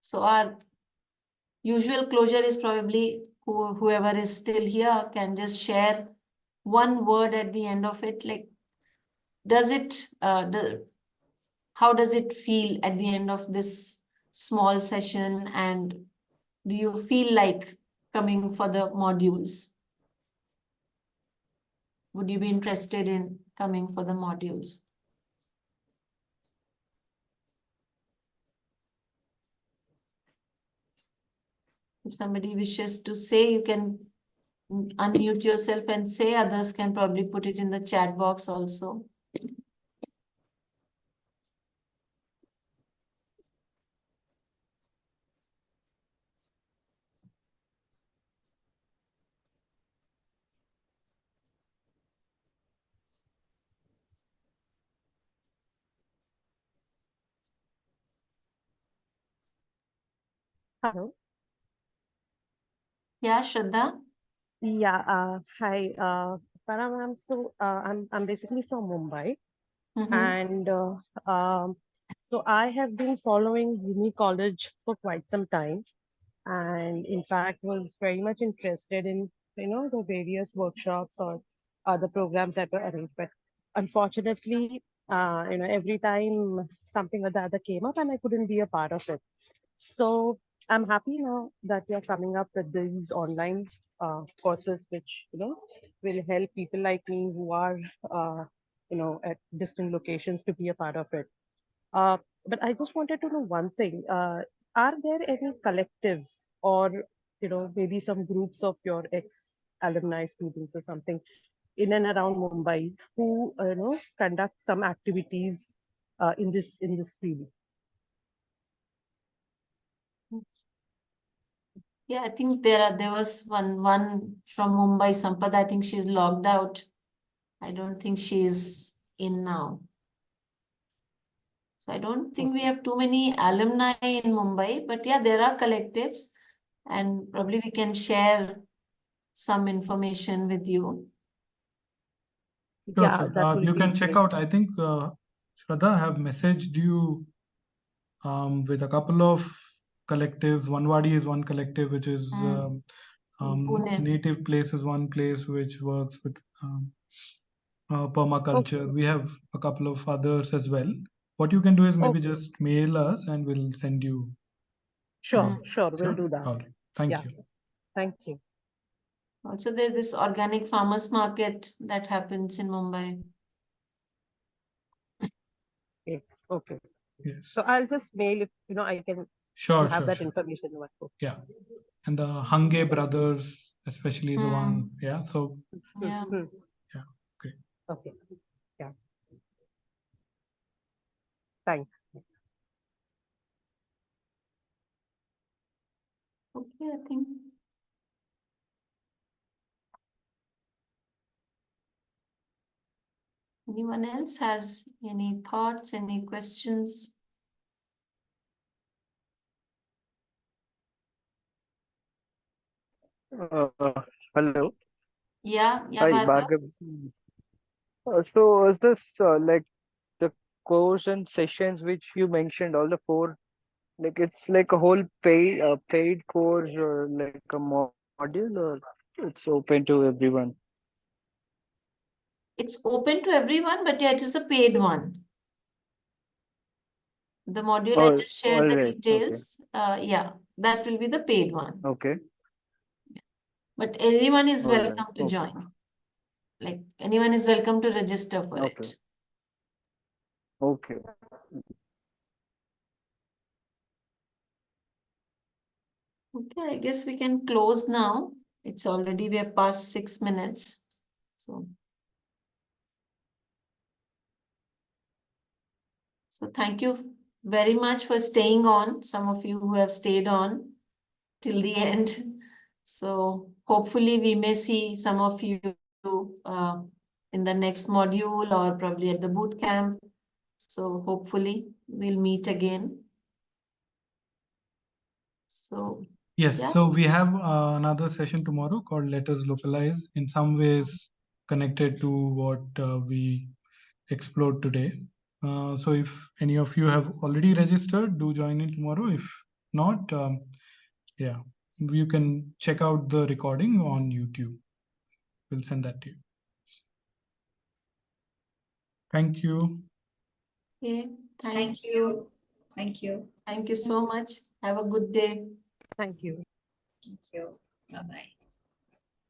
So our usual closure is probably whoever is still here can just share one word at the end of it. Like, does it, how does it feel at the end of this small session? And do you feel like coming for the modules? Would you be interested in coming for the modules? If somebody wishes to say, you can unmute yourself and say. Others can probably put it in the chat box also. Hello. Yeah, Shraddha. Yeah, hi, Param. I'm basically from Mumbai, and so I have been following Uni College for quite some time, and in fact was very much interested in the various workshops or other programs that were arranged. But unfortunately, every time something or the other came up, and I couldn't be a part of it. So I'm happy now that you're coming up with these online courses, which will help people like me who are at distant locations to be a part of it. But I just wanted to know one thing: are there any collectives or maybe some groups of your ex alumni students or something in and around Mumbai who conduct some activities in this field? Yeah, I think there was one from Mumbai, Sampad. I think she's logged out. I don't think she's in now. So I don't think we have too many alumni in Mumbai, but yeah, there are collectives, and probably we can share some information with you. Sure, Yeah, sure. that will You be can check great. out, I think, Shraddha, I have messaged you with a couple of collectives. Vanwadi is one collective, which is Pune. Native Place is one place which works with permaculture. We have a couple of others as well. What you can do is maybe just mail us and we'll send you. Sure, sure, we'll Sure. do that. All right. Thank Yeah. you. Thank you. Also, there's this organic farmers market that happens in Mumbai. Okay. Okay. Yes. So I'll just mail if I can Sure, have sure, that sure. information in my book. Yeah. And the Hange brothers, especially the one, yeah. So Yeah. yeah, great. Okay. Yeah. Thanks. Okay, I think. Anyone else has any thoughts, any questions? Hello. Yeah, Hi, Bhargav. Bhargav. So is this like the course and sessions which you mentioned, all the four, like it's like a whole paid course or like a module, or it's open to everyone? It's open to everyone, but yeah, it is a paid one. The module I just shared the right. Okay. details. Yeah, that will be the paid one. Okay. But anyone is All right. welcome to Okay. join. Like anyone is welcome to register for Okay. it. Okay. Okay, I guess we can close now. It's already, we are past 6 minutes. So thank you very much for staying on. Some of you who have stayed on till the end. So hopefully we may see some of you in the next module or probably at the boot camp. So hopefully we'll meet again. So Yes, yeah. so we have another session tomorrow called Let Us Localize, in some ways connected to what we explored today. So if any of you have already registered, do join in tomorrow. If not, yeah, you can check out the recording on YouTube. We'll send that to you. Thank you. Okay, Thank you. Thank you. Thank you so much. Have a good day. Thank you. Thank you. Bye-bye.